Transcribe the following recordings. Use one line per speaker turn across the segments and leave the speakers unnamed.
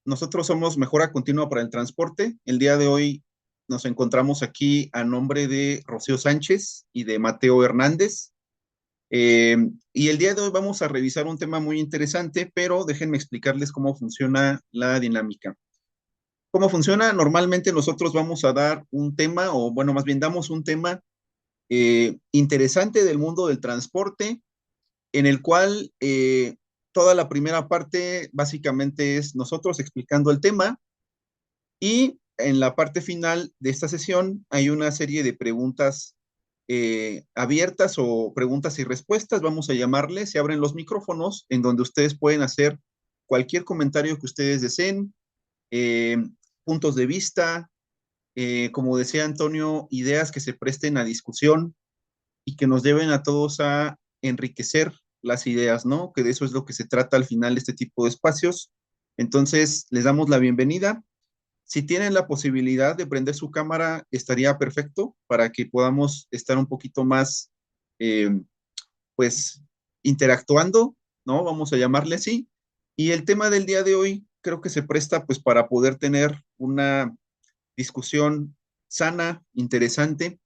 Nosotros somos Mejora Continua para el Transporte. El día de hoy nos encontramos aquí a nombre de Rocío Sánchez y de Mateo Hernández. Eh, y el día de hoy vamos a revisar un tema muy interesante, pero déjenme explicarles cómo funciona la dinámica. ¿Cómo funciona? Normalmente nosotros vamos a dar un tema, o bueno, más bien damos un tema interesante del mundo del transporte, en el cual toda la primera parte básicamente es nosotros explicando el tema. Y en la parte final de esta sesión hay una serie de preguntas abiertas o preguntas y respuestas, vamos a llamarle. Se abren los micrófonos en donde ustedes pueden hacer cualquier comentario que ustedes deseen, eh, puntos de vista, como decía Antonio, ideas que se presten a discusión y que nos lleven a todos a enriquecer las ideas, ¿no? Que de eso es lo que se trata al final de este tipo de espacios. Entonces, les damos la bienvenida. Si tienen la posibilidad de prender su cámara, estaría perfecto para que podamos estar un poquito más, eh, pues, interactuando, ¿no? Vamos a llamarle así. Y el tema del día de hoy creo que se presta, pues, para poder tener una discusión sana, interesante,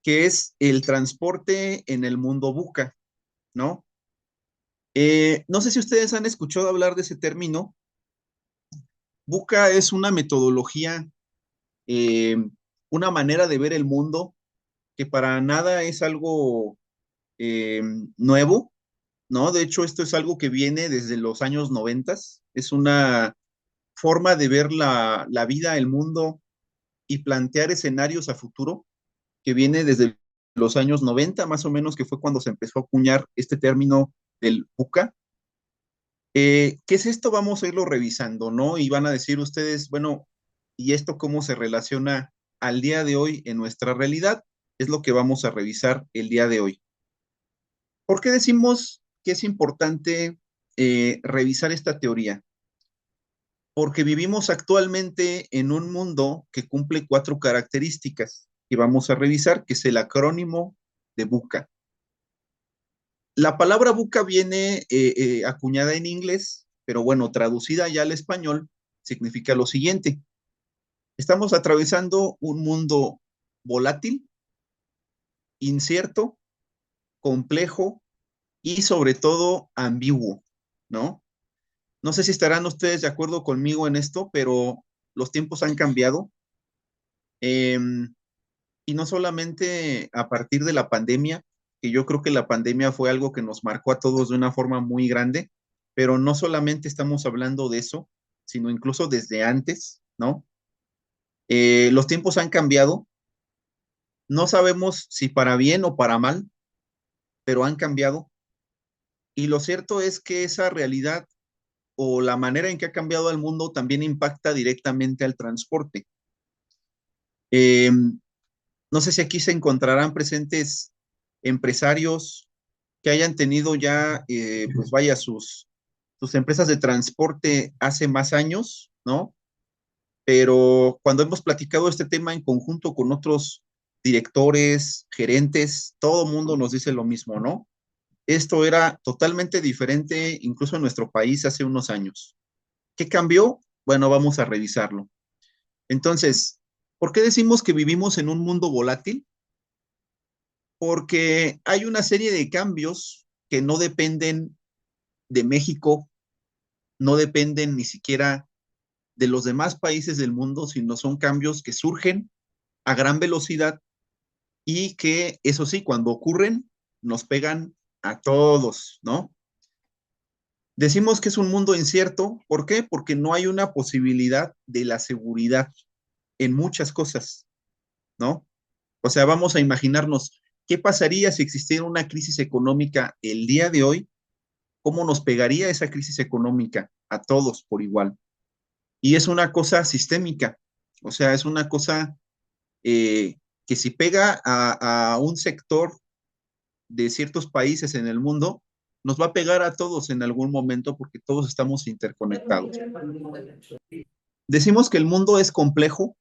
que es el transporte en el mundo buca, ¿no? No sé si ustedes han escuchado hablar de ese término. Buca es una metodología, eh, una manera de ver el mundo que para nada es algo eh, nuevo, ¿no? De hecho, esto es algo que viene desde los años 90. Es una forma de ver la vida, el mundo y plantear escenarios a futuro que viene desde los años 90, más o menos, que fue cuando se empezó a acuñar este término del buca. ¿Qué es esto? Vamos a irlo revisando, ¿no? Y van a decir ustedes, bueno, ¿y esto cómo se relaciona al día de hoy en nuestra realidad? Es lo que vamos a revisar el día de hoy. ¿Por qué decimos que es importante revisar esta teoría? Porque vivimos actualmente en un mundo que cumple cuatro características que vamos a revisar, que es el acrónimo de buca. La palabra buca viene acuñada en inglés, pero bueno, traducida ya al español, significa lo siguiente. Estamos atravesando un mundo volátil, incierto, complejo y sobre todo ambiguo, ¿no? No sé si estarán ustedes de acuerdo conmigo en esto, pero los tiempos han cambiado, eh, y no solamente a partir de la pandemia, que yo creo que la pandemia fue algo que nos marcó a todos de una forma muy grande, pero no solamente estamos hablando de eso, sino incluso desde antes, ¿no? Los tiempos han cambiado, no sabemos si para bien o para mal, pero han cambiado. Y lo cierto es que esa realidad o la manera en que ha cambiado el mundo también impacta directamente al transporte. Eh, no sé si aquí se encontrarán presentes empresarios que hayan tenido ya, pues vaya, sus empresas de transporte hace más años, ¿no? Pero cuando hemos platicado este tema en conjunto con otros directores, gerentes, todo el mundo nos dice lo mismo, ¿no? Esto era totalmente diferente incluso en nuestro país hace unos años. ¿Qué cambió? Bueno, vamos a revisarlo. Entonces, ¿por qué decimos que vivimos en un mundo volátil? Porque hay una serie de cambios que no dependen de México, no dependen ni siquiera de los demás países del mundo, sino son cambios que surgen a gran velocidad y que, eso sí, cuando ocurren, nos pegan a todos, ¿no? Decimos que es un mundo incierto, ¿por qué? Porque no hay una posibilidad de la seguridad en muchas cosas, ¿no? O sea, vamos a imaginarnos qué pasaría si existiera una crisis económica el día de hoy, cómo nos pegaría esa crisis económica a todos por igual. Y es una cosa sistémica, o sea, es una cosa que si pega a un sector de ciertos países en el mundo, nos va a pegar a todos en algún momento porque todos estamos interconectados. Decimos que el mundo es complejo.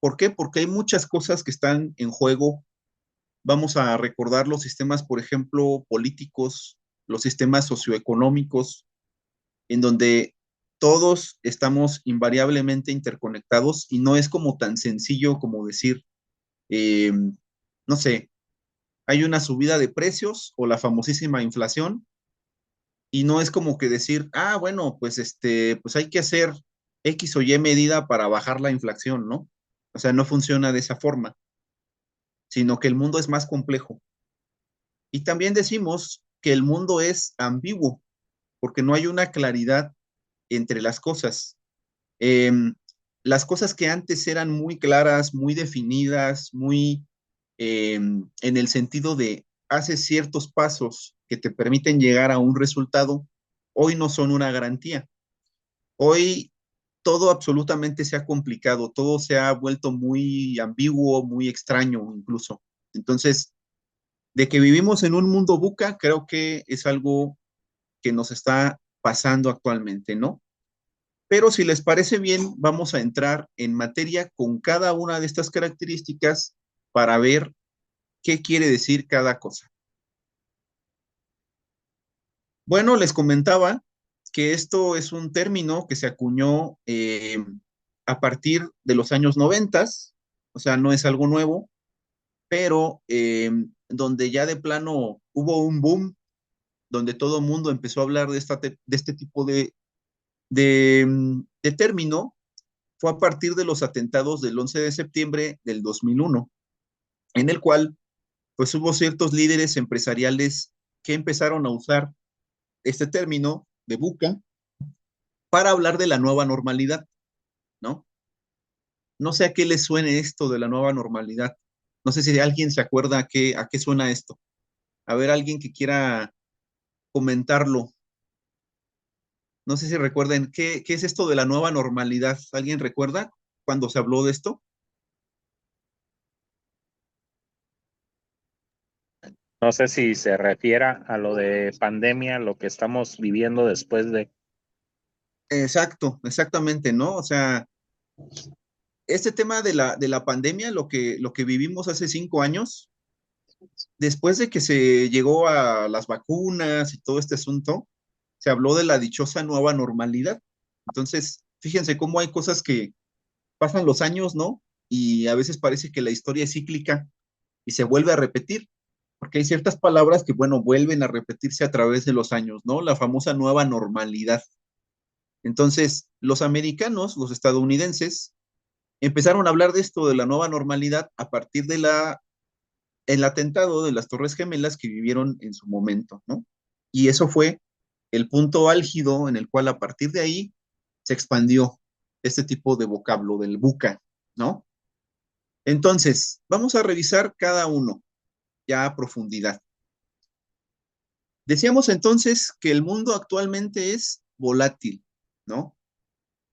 ¿Por qué? Porque hay muchas cosas que están en juego. Vamos a recordar los sistemas, por ejemplo, políticos, los sistemas socioeconómicos, en donde todos estamos invariablemente interconectados y no es como tan sencillo como decir, eh, no sé, hay una subida de precios o la famosísima inflación y no es como que decir, ah, bueno, pues pues hay que hacer X o Y medida para bajar la inflación, ¿no? O sea, no funciona de esa forma, sino que el mundo es más complejo. Y también decimos que el mundo es ambiguo, porque no hay una claridad entre las cosas. Eh, las cosas que antes eran muy claras, muy definidas, muy en el sentido de haces ciertos pasos que te permiten llegar a un resultado, hoy no son una garantía. Hoy todo absolutamente se ha complicado, todo se ha vuelto muy ambiguo, muy extraño incluso. Entonces, de que vivimos en un mundo buca, creo que es algo que nos está pasando actualmente, ¿no? Pero si les parece bien, vamos a entrar en materia con cada una de estas características para ver qué quiere decir cada cosa. Bueno, les comentaba que esto es un término que se acuñó a partir de los años 90, o sea, no es algo nuevo, pero donde ya de plano hubo un boom, donde todo el mundo empezó a hablar de este tipo de término, fue a partir de los atentados del 11 de septiembre del 2001, en el cual pues hubo ciertos líderes empresariales que empezaron a usar este término de buca para hablar de la nueva normalidad, ¿no? No sé a qué les suene esto de la nueva normalidad. No sé si alguien se acuerda a qué suena esto. A ver, alguien que quiera comentarlo. No sé si recuerden qué es esto de la nueva normalidad. ¿Alguien recuerda cuando se habló de esto?
No sé si se refiera a lo de pandemia, lo que estamos viviendo después de...
Exacto, exactamente, ¿no? O sea, este tema de de la pandemia, lo que vivimos hace 5 años, después de que se llegó a las vacunas y todo este asunto, se habló de la dichosa nueva normalidad. Entonces, fíjense cómo hay cosas que pasan los años, ¿no? Y a veces parece que la historia es cíclica y se vuelve a repetir, porque hay ciertas palabras que, bueno, vuelven a repetirse a través de los años, ¿no? La famosa nueva normalidad. Entonces, los americanos, los estadounidenses, empezaron a hablar de esto, de la nueva normalidad, a partir de el atentado de las Torres Gemelas que vivieron en su momento, ¿no? Y eso fue el punto álgido en el cual a partir de ahí se expandió este tipo de vocablo del buca, ¿no? Entonces, vamos a revisar cada uno ya a profundidad. Decíamos entonces que el mundo actualmente es volátil, ¿no?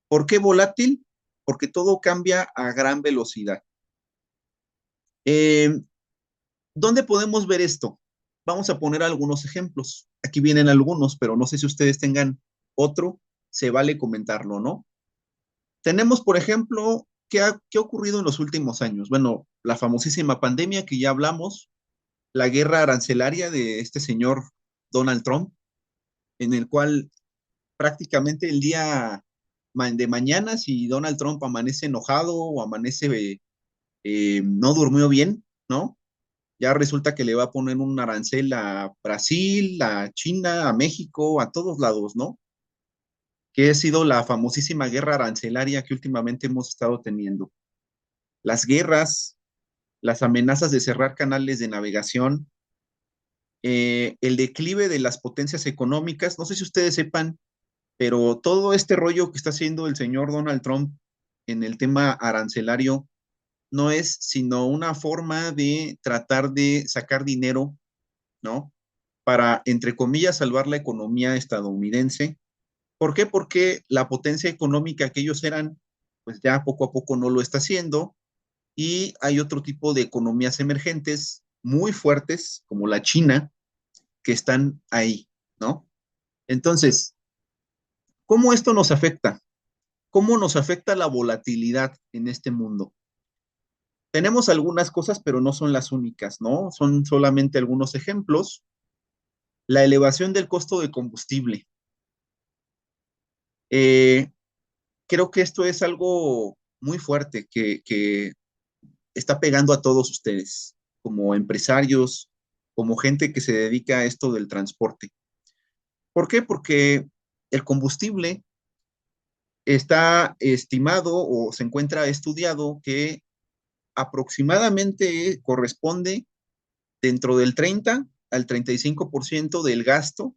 ¿Por qué volátil? Porque todo cambia a gran velocidad. Eh, ¿Dónde podemos ver esto? Vamos a poner algunos ejemplos. Aquí vienen algunos, pero no sé si ustedes tengan otro, se vale comentarlo, ¿no? Tenemos, por ejemplo, qué ha ocurrido en los últimos años? Bueno, la famosísima pandemia que ya hablamos, la guerra arancelaria de este señor Donald Trump, en el cual prácticamente el día de mañana, si Donald Trump amanece enojado o amanece no durmió bien, ¿no? Ya resulta que le va a poner un arancel a Brasil, a China, a México, a todos lados, ¿no? Que ha sido la famosísima guerra arancelaria que últimamente hemos estado teniendo. Las guerras, las amenazas de cerrar canales de navegación, el declive de las potencias económicas. No sé si ustedes sepan, pero todo este rollo que está haciendo el señor Donald Trump en el tema arancelario no es sino una forma de tratar de sacar dinero, ¿no? Para, entre comillas, salvar la economía estadounidense. ¿Por qué? Porque la potencia económica que ellos eran, pues ya poco a poco no lo está haciendo y hay otro tipo de economías emergentes muy fuertes, como la China, que están ahí, ¿no? Entonces, ¿cómo esto nos afecta? ¿Cómo nos afecta la volatilidad en este mundo? Tenemos algunas cosas, pero no son las únicas, ¿no? Son solamente algunos ejemplos. La elevación del costo de combustible. Eh, Creo que esto es algo muy fuerte que está pegando a todos ustedes, como empresarios, como gente que se dedica a esto del transporte. ¿Por qué? Porque el combustible está estimado o se encuentra estudiado que aproximadamente corresponde dentro del 30 al 35% del gasto,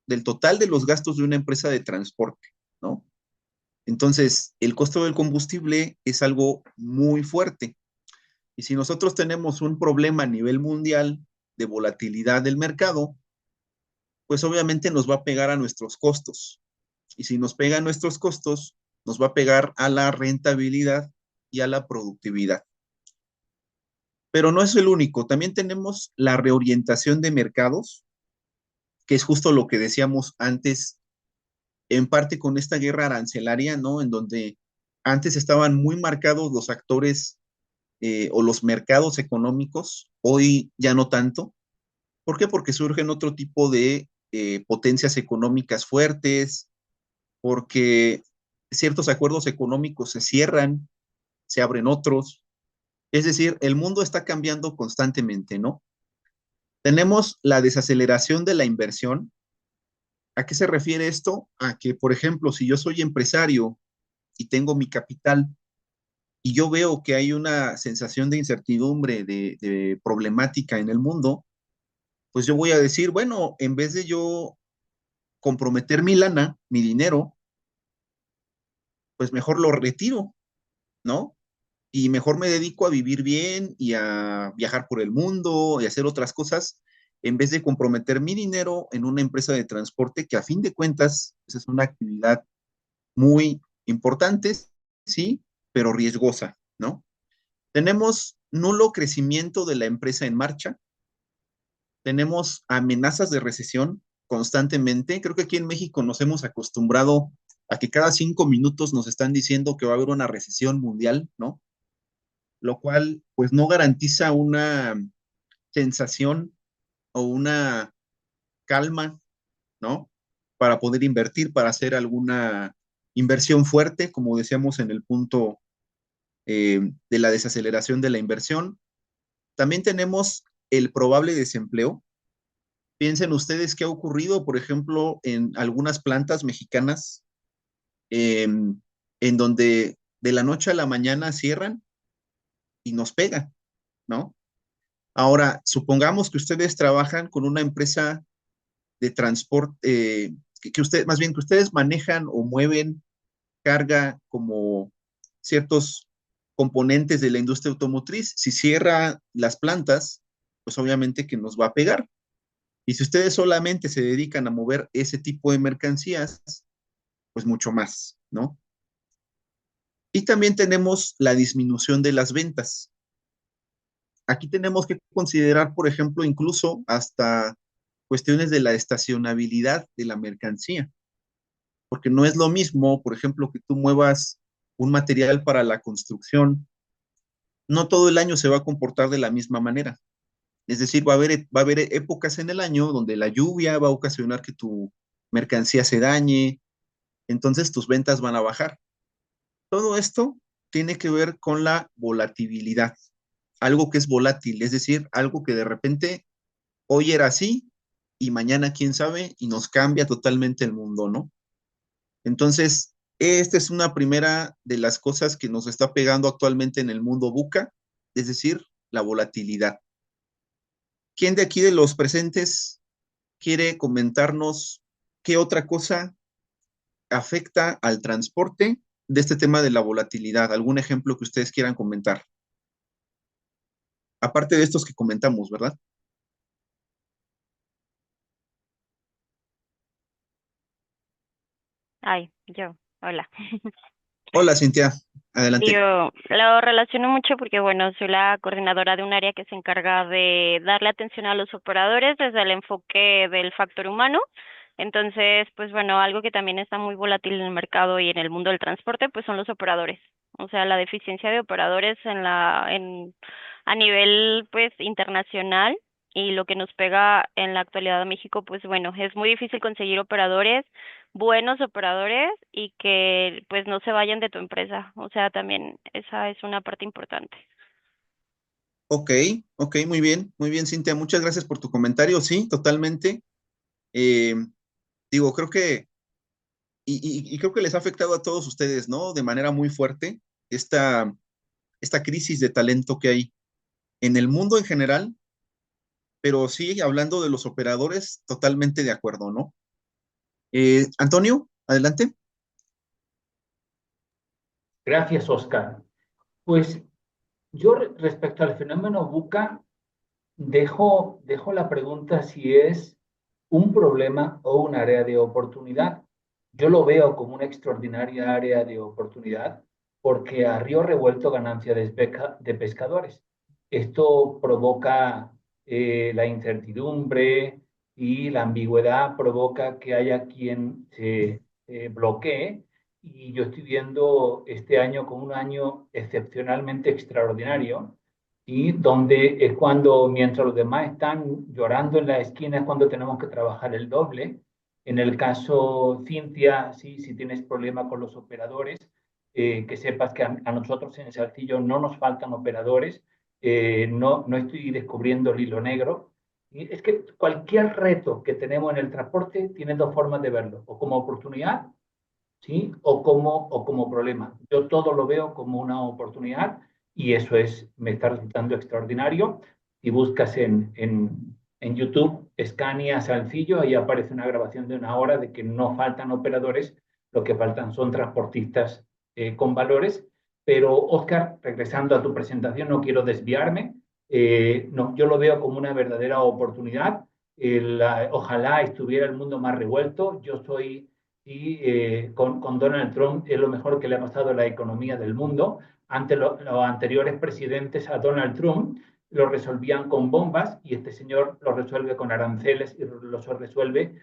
del total de los gastos de una empresa de transporte, ¿no? Entonces, el costo del combustible es algo muy fuerte. Y si nosotros tenemos un problema a nivel mundial de volatilidad del mercado, pues obviamente nos va a pegar a nuestros costos. Y si nos pega a nuestros costos, nos va a pegar a la rentabilidad y a la productividad. Pero no es el único. También tenemos la reorientación de mercados, que es justo lo que decíamos antes, en parte con esta guerra arancelaria, ¿no? En donde antes estaban muy marcados los actores o los mercados económicos, hoy ya no tanto. ¿Por qué? Porque surgen otro tipo de potencias económicas fuertes, porque ciertos acuerdos económicos se cierran, se abren otros. Es decir, el mundo está cambiando constantemente, ¿no? Tenemos la desaceleración de la inversión. ¿A qué se refiere esto? A que, por ejemplo, si yo soy empresario y tengo mi capital y yo veo que hay una sensación de incertidumbre, de problemática en el mundo, pues yo voy a decir, bueno, en vez de yo comprometer mi lana, mi dinero, pues mejor lo retiro, ¿no? Y mejor me dedico a vivir bien y a viajar por el mundo y hacer otras cosas en vez de comprometer mi dinero en una empresa de transporte que a fin de cuentas pues, es una actividad muy importante, sí, pero riesgosa, ¿no? Tenemos nulo crecimiento de la empresa en marcha, tenemos amenazas de recesión constantemente. Creo que aquí en México nos hemos acostumbrado a que cada 5 minutos nos están diciendo que va a haber una recesión mundial, ¿no? Lo cual pues no garantiza una sensación o una calma, ¿no? Para poder invertir, para hacer alguna inversión fuerte, como decíamos en el punto de la desaceleración de la inversión. También tenemos el probable desempleo. Piensen ustedes qué ha ocurrido, por ejemplo, en algunas plantas mexicanas, eh, en donde de la noche a la mañana cierran y nos pegan, ¿no? Ahora, supongamos que ustedes trabajan con una empresa de transporte, más bien que ustedes manejan o mueven carga como ciertos componentes de la industria automotriz. Si cierra las plantas, pues obviamente que nos va a pegar. Y si ustedes solamente se dedican a mover ese tipo de mercancías, pues mucho más, ¿no? Y también tenemos la disminución de las ventas. Aquí tenemos que considerar, por ejemplo, incluso hasta cuestiones de la estacionabilidad de la mercancía, porque no es lo mismo, por ejemplo, que tú muevas un material para la construcción, no todo el año se va a comportar de la misma manera. Es decir, va a haber épocas en el año donde la lluvia va a ocasionar que tu mercancía se dañe, entonces tus ventas van a bajar. Todo esto tiene que ver con la volatilidad, algo que es volátil, es decir, algo que de repente hoy era así y mañana quién sabe y nos cambia totalmente el mundo, ¿no? Entonces, esta es una primera de las cosas que nos está pegando actualmente en el mundo buca, es decir, la volatilidad. ¿Quién de aquí de los presentes quiere comentarnos qué otra cosa afecta al transporte de este tema de la volatilidad? ¿Algún ejemplo que ustedes quieran comentar? Aparte de estos que comentamos, ¿verdad?
Ay, yo, hola.
Hola, Cintia, adelante.
Digo, lo relaciono mucho porque, bueno, soy la coordinadora de un área que se encarga de darle atención a los operadores desde el enfoque del factor humano. Entonces, pues bueno, algo que también está muy volátil en el mercado y en el mundo del transporte, pues son los operadores. O sea, la deficiencia de operadores a nivel, pues, internacional y lo que nos pega en la actualidad a México, pues bueno, es muy difícil conseguir operadores, buenos operadores y que pues no se vayan de tu empresa. O sea, también esa es una parte importante.
Ok, ok, muy bien, Cintia, muchas gracias por tu comentario. Sí, totalmente. Eh, digo, creo que, y creo que les ha afectado a todos ustedes, ¿no? De manera muy fuerte esta, esta crisis de talento que hay en el mundo en general, pero sí, hablando de los operadores, totalmente de acuerdo, ¿no? Antonio, adelante.
Gracias, Oscar. Pues yo respecto al fenómeno buca, dejo la pregunta si es un problema o un área de oportunidad. Yo lo veo como una extraordinaria área de oportunidad porque a río revuelto ganancia de pescadores. Esto provoca la incertidumbre y la ambigüedad, provoca que haya quien se bloquee. Y yo estoy viendo este año como un año excepcionalmente extraordinario y donde es cuando, mientras los demás están llorando en la esquina, es cuando tenemos que trabajar el doble. En el caso Cintia, sí, si tienes problemas con los operadores, que sepas que a nosotros en Saltillo no nos faltan operadores, no estoy descubriendo el hilo negro. Y es que cualquier reto que tenemos en el transporte tiene dos formas de verlo, o como oportunidad, ¿sí? O como problema. Yo todo lo veo como una oportunidad y eso me está resultando extraordinario. Si buscas en YouTube Scania Salcillo, ahí aparece una grabación de 1 hora de que no faltan operadores, lo que faltan son transportistas con valores. Pero, Oscar, regresando a tu presentación, no quiero desviarme. No, yo lo veo como una verdadera oportunidad. Ojalá estuviera el mundo más revuelto. Yo soy y con Donald Trump es lo mejor que le ha pasado a la economía del mundo. Ante los anteriores presidentes a Donald Trump lo resolvían con bombas y este señor lo resuelve con aranceles y lo resuelve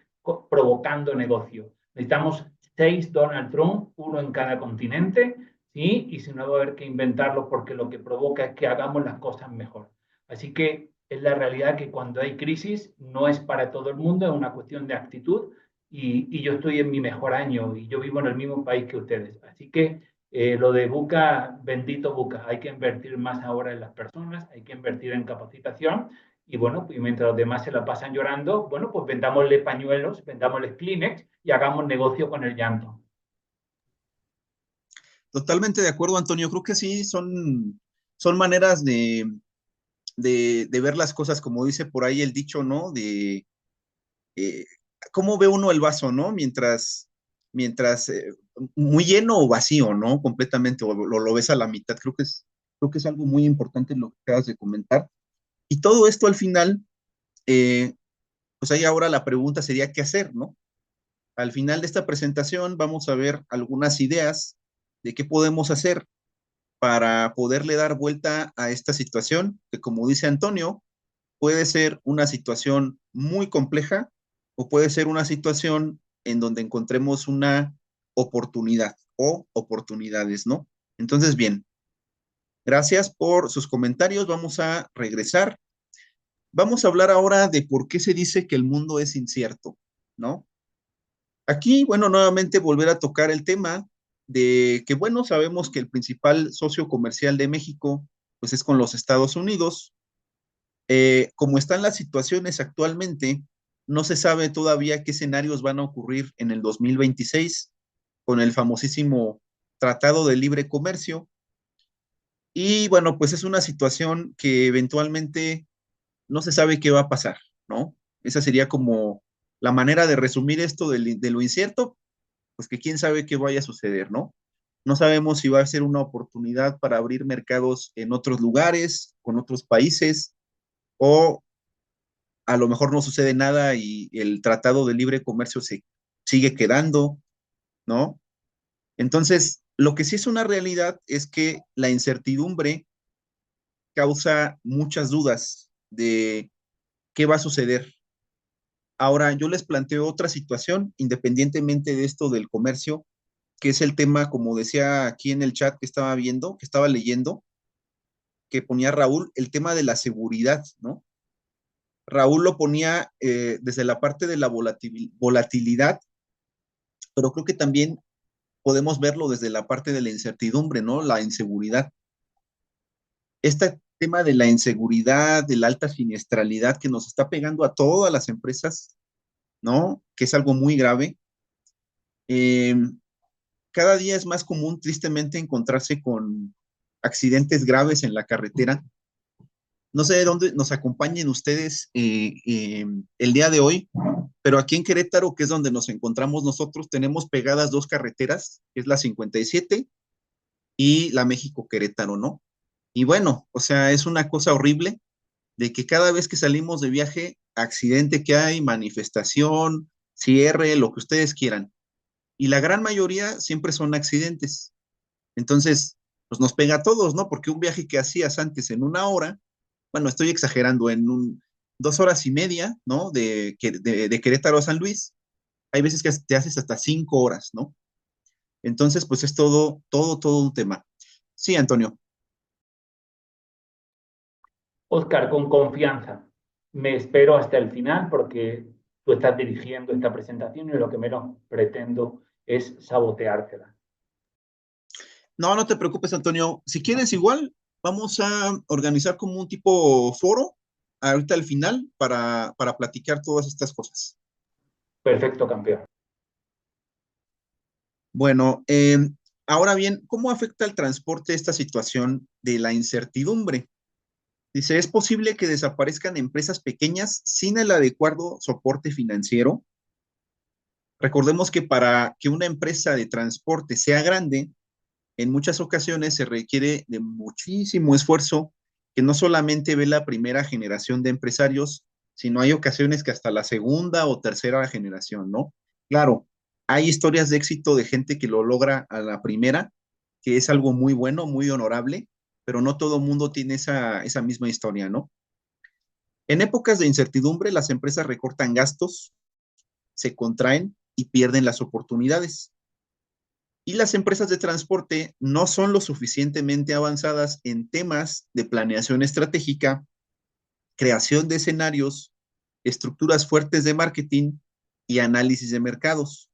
provocando negocio. Necesitamos 6 Donald Trump, uno en cada continente, ¿sí? Y si no va a haber que inventarlo porque lo que provoca es que hagamos las cosas mejor. Así que es la realidad que cuando hay crisis no es para todo el mundo, es una cuestión de actitud y yo estoy en mi mejor año y yo vivo en el mismo país que ustedes. Así que lo de Buca, bendito Buca, hay que invertir más ahora en las personas, hay que invertir en capacitación y bueno, pues mientras los demás se la pasan llorando, bueno, pues vendámosle pañuelos, vendámosles Kleenex y hagamos negocio con el llanto.
Totalmente de acuerdo, Antonio. Creo que sí, son maneras de ver las cosas, como dice por ahí el dicho, ¿no? De eh, cómo ve uno el vaso, ¿no? Mientras muy lleno o vacío, ¿no? Completamente, o lo ves a la mitad. Creo que es algo muy importante lo que acabas de comentar. Y todo esto al final, eh, pues ahí ahora la pregunta sería, ¿qué hacer, no? Al final de esta presentación vamos a ver algunas ideas de qué podemos hacer para poderle dar vuelta a esta situación, que como dice Antonio, puede ser una situación muy compleja o puede ser una situación en donde encontremos una oportunidad o oportunidades, ¿no? Entonces, bien, gracias por sus comentarios. Vamos a regresar. Vamos a hablar ahora de por qué se dice que el mundo es incierto, ¿no? Aquí, bueno, nuevamente volver a tocar el tema de que, bueno, sabemos que el principal socio comercial de México, pues es con los Estados Unidos. Como están las situaciones actualmente, no se sabe todavía qué escenarios van a ocurrir en el 2026 con el famosísimo Tratado de Libre Comercio. Y bueno, pues es una situación que eventualmente no se sabe qué va a pasar, ¿no? Esa sería como la manera de resumir esto de lo incierto, pues que quién sabe qué vaya a suceder, ¿no? No sabemos si va a ser una oportunidad para abrir mercados en otros lugares, con otros países, o a lo mejor no sucede nada y el tratado de libre comercio se sigue quedando, ¿no? Entonces, lo que sí es una realidad es que la incertidumbre causa muchas dudas de qué va a suceder. Ahora, yo les planteo otra situación, independientemente de esto del comercio, que es el tema, como decía aquí en el chat que estaba viendo, que estaba leyendo, que ponía Raúl, el tema de la seguridad, ¿no? Raúl lo ponía desde la parte de la volatilidad, pero creo que también podemos verlo desde la parte de la incertidumbre, ¿no? La inseguridad. Este tema de la inseguridad, de la alta siniestralidad que nos está pegando a todas las empresas, ¿no? Que es algo muy grave. Eh, Cada día es más común, tristemente, encontrarse con accidentes graves en la carretera. No sé de dónde nos acompañen ustedes el día de hoy, pero aquí en Querétaro, que es donde nos encontramos nosotros, tenemos pegadas dos carreteras, que es la 57 y la México-Querétaro, ¿no? Y bueno, o sea, es una cosa horrible de que cada vez que salimos de viaje, accidente que hay, manifestación, cierre, lo que ustedes quieran. Y la gran mayoría siempre son accidentes. Entonces, pues nos pega a todos, ¿no? Porque un viaje que hacías antes en una hora, bueno, estoy exagerando, en 2 horas y media, ¿no? De Querétaro a San Luis, hay veces que te haces hasta 5 horas, ¿no? Entonces, pues es todo un tema. Sí, Antonio.
Oscar, con confianza. Me espero hasta el final porque tú estás dirigiendo esta presentación y lo que menos pretendo es saboteártela.
No, no te preocupes, Antonio. Si quieres, igual, vamos a organizar como un tipo foro ahorita al final para platicar todas estas cosas.
Perfecto, campeón.
Bueno, ahora bien, ¿cómo afecta el transporte esta situación de la incertidumbre? Dice, ¿es posible que desaparezcan empresas pequeñas sin el adecuado soporte financiero? Recordemos que para que una empresa de transporte sea grande, en muchas ocasiones se requiere de muchísimo esfuerzo que no solamente ve la primera generación de empresarios, sino hay ocasiones que hasta la segunda o tercera generación, ¿no? Claro, hay historias de éxito de gente que lo logra a la primera, que es algo muy bueno, muy honorable, pero no todo mundo tiene esa misma historia, ¿no? En épocas de incertidumbre, las empresas recortan gastos, se contraen y pierden las oportunidades. Y las empresas de transporte no son lo suficientemente avanzadas en temas de planeación estratégica, creación de escenarios, estructuras fuertes de marketing y análisis de mercados.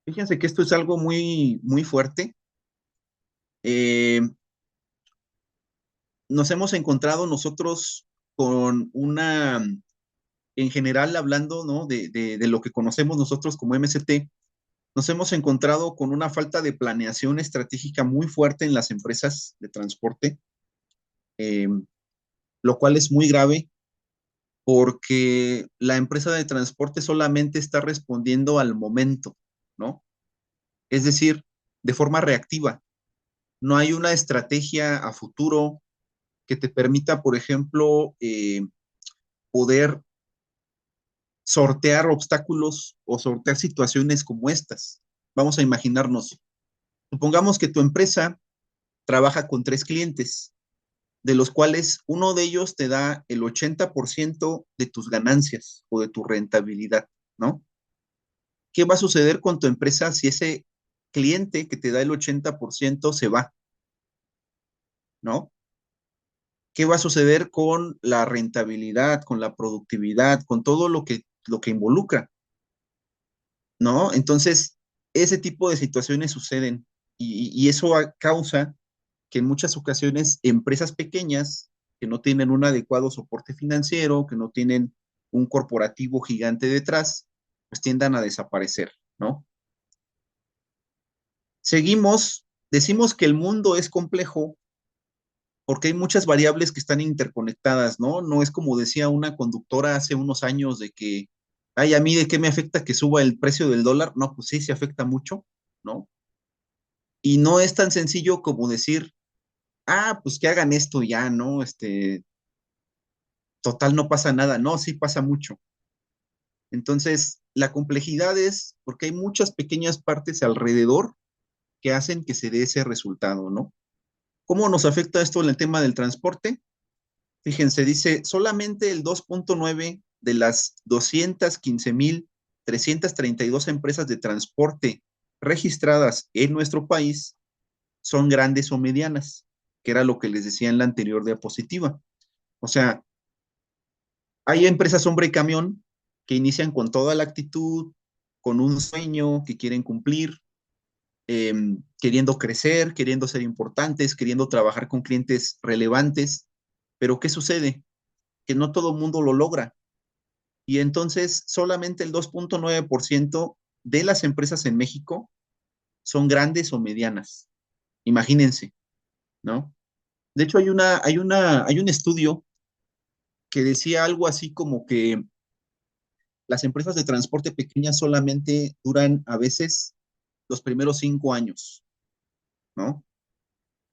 Fíjense que esto es algo muy fuerte. Eh, Nos hemos encontrado nosotros con en general hablando, ¿no? De lo que conocemos nosotros como MST, nos hemos encontrado con una falta de planeación estratégica muy fuerte en las empresas de transporte, eh, lo cual es muy grave porque la empresa de transporte solamente está respondiendo al momento, ¿no? Es decir, de forma reactiva. No hay una estrategia a futuro que te permita, por ejemplo, poder sortear obstáculos o sortear situaciones como estas. Vamos a imaginarnos, supongamos que tu empresa trabaja con 3 clientes, de los cuales uno de ellos te da el 80% de tus ganancias o de tu rentabilidad, ¿no? ¿Qué va a suceder con tu empresa si ese cliente que te da el 80% se va, ¿no? ¿Qué va a suceder con la rentabilidad, con la productividad, con todo lo que involucra, ¿no? Entonces, ese tipo de situaciones suceden y eso causa que en muchas ocasiones empresas pequeñas que no tienen un adecuado soporte financiero, que no tienen un corporativo gigante detrás, pues tiendan a desaparecer, ¿no? Seguimos, decimos que el mundo es complejo porque hay muchas variables que están interconectadas, ¿no? No es como decía una conductora hace unos años de que, ay, a mí de qué me afecta que suba el precio del dólar. No, pues sí, se afecta mucho, ¿no? Y no es tan sencillo como decir, ah, pues que hagan esto ya, ¿no? Total, no pasa nada. No, sí pasa mucho. Entonces, la complejidad es porque hay muchas pequeñas partes alrededor que hacen que se dé ese resultado, ¿no? ¿Cómo nos afecta esto en el tema del transporte? Fíjense, dice, solamente el 2.9 de las 215,332 empresas de transporte registradas en nuestro país son grandes o medianas, que era lo que les decía en la anterior diapositiva. O sea, Hay empresas hombre y camión que inician con toda la actitud, con un sueño que quieren cumplir, queriendo crecer, queriendo ser importantes, queriendo trabajar con clientes relevantes, pero ¿qué sucede? Que no todo el mundo lo logra. Y entonces solamente el 2.9% de las empresas en México son grandes o medianas. Imagínense, ¿no? De hecho, hay un estudio que decía algo así como que las empresas de transporte pequeñas solamente duran a veces los primeros 5 años, ¿no?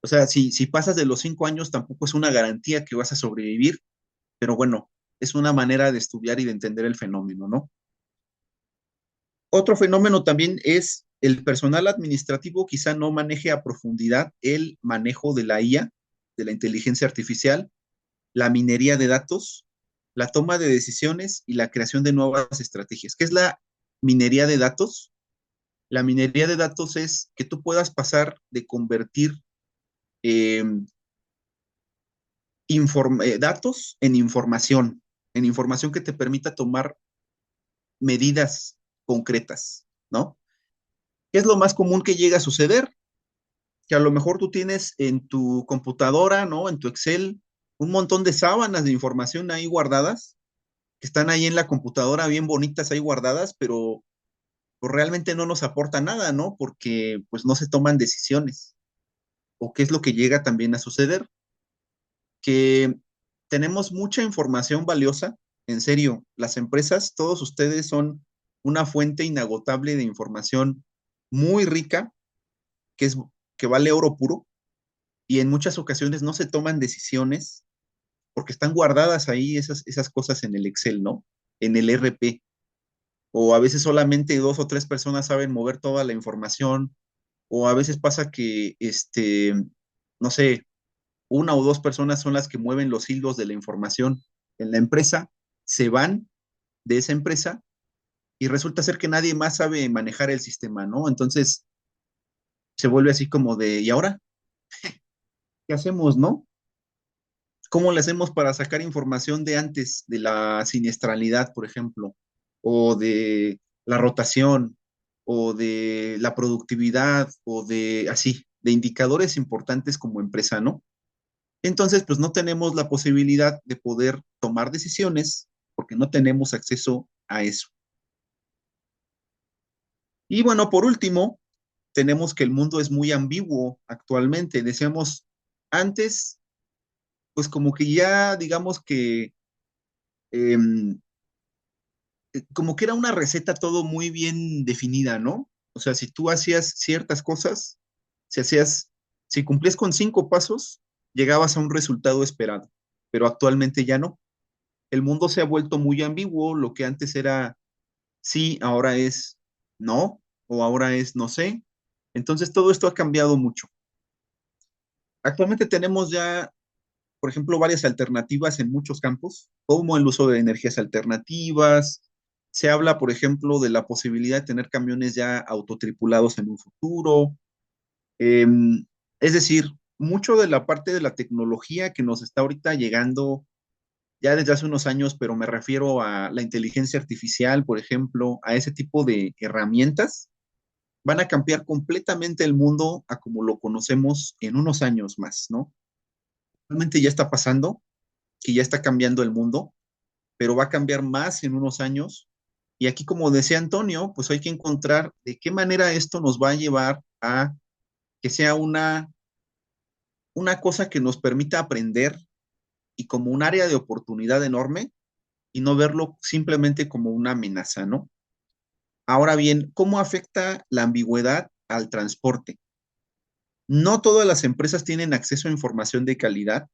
O sea, si pasas de los 5 años, tampoco es una garantía que vas a sobrevivir, pero bueno, es una manera de estudiar y de entender el fenómeno, ¿no? Otro fenómeno también es el personal administrativo quizá no maneje a profundidad el manejo de la IA, de la inteligencia artificial, la minería de datos, la toma de decisiones y la creación de nuevas estrategias. ¿Qué es la minería de datos? La minería de datos es que tú puedas pasar de convertir eh, datos en información que te permita tomar medidas concretas, ¿no? ¿Qué es lo más común que llega a suceder? Que a lo mejor tú tienes en tu computadora, ¿no? En tu Excel, un montón de sábanas de información ahí guardadas, que están ahí en la computadora bien bonitas ahí guardadas, pero pues, realmente no nos aporta nada, ¿no? Porque pues no se toman decisiones. ¿O qué es lo que llega también a suceder? Que tenemos mucha información valiosa. En serio, las empresas, todos ustedes son una fuente inagotable de información muy rica, que es que vale oro puro, y en muchas ocasiones no se toman decisiones porque están guardadas ahí esas cosas en el Excel, ¿no? En el RP. O a veces solamente 2 o 3 personas saben mover toda la información, o a veces pasa que, no sé, 1 o 2 personas son las que mueven los hilos de la información en la empresa, se van de esa empresa y resulta ser que nadie más sabe manejar el sistema, ¿no? Entonces se vuelve así como de, ¿y ahora qué hacemos, no? ¿Cómo le hacemos para sacar información de antes, de la siniestralidad, por ejemplo, o de la rotación, o de la productividad, o de así, de indicadores importantes como empresa, ¿no? Entonces, pues no tenemos la posibilidad de poder tomar decisiones porque no tenemos acceso a eso. Y bueno, por último, tenemos que el mundo es muy ambiguo actualmente. Decíamos antes, pues como que ya, digamos que, em, como que era una receta todo muy bien definida, ¿no? O sea, si tú hacías ciertas cosas, si hacías, si cumplías con 5 pasos, llegabas a un resultado esperado, pero actualmente ya no. El mundo se ha vuelto muy ambiguo, lo que antes era sí, ahora es no, o ahora es no sé. Entonces todo esto ha cambiado mucho. Actualmente tenemos ya, por ejemplo, varias alternativas en muchos campos, como el uso de energías alternativas. Se habla, por ejemplo, de la posibilidad de tener camiones ya autotripulados en un futuro. Es decir, mucho de la parte de la tecnología que nos está ahorita llegando ya desde hace unos años, pero me refiero a la inteligencia artificial, por ejemplo, a ese tipo de herramientas, van a cambiar completamente el mundo a como lo conocemos en unos años más, ¿no? Realmente ya está pasando, que ya está cambiando el mundo, pero va a cambiar más en unos años. Y aquí, como decía Antonio, pues hay que encontrar de qué manera esto nos va a llevar a que sea una cosa que nos permita aprender y como un área de oportunidad enorme y no verlo simplemente como una amenaza, ¿no? Ahora bien, ¿cómo afecta la ambigüedad al transporte? No todas las empresas tienen acceso a información de calidad,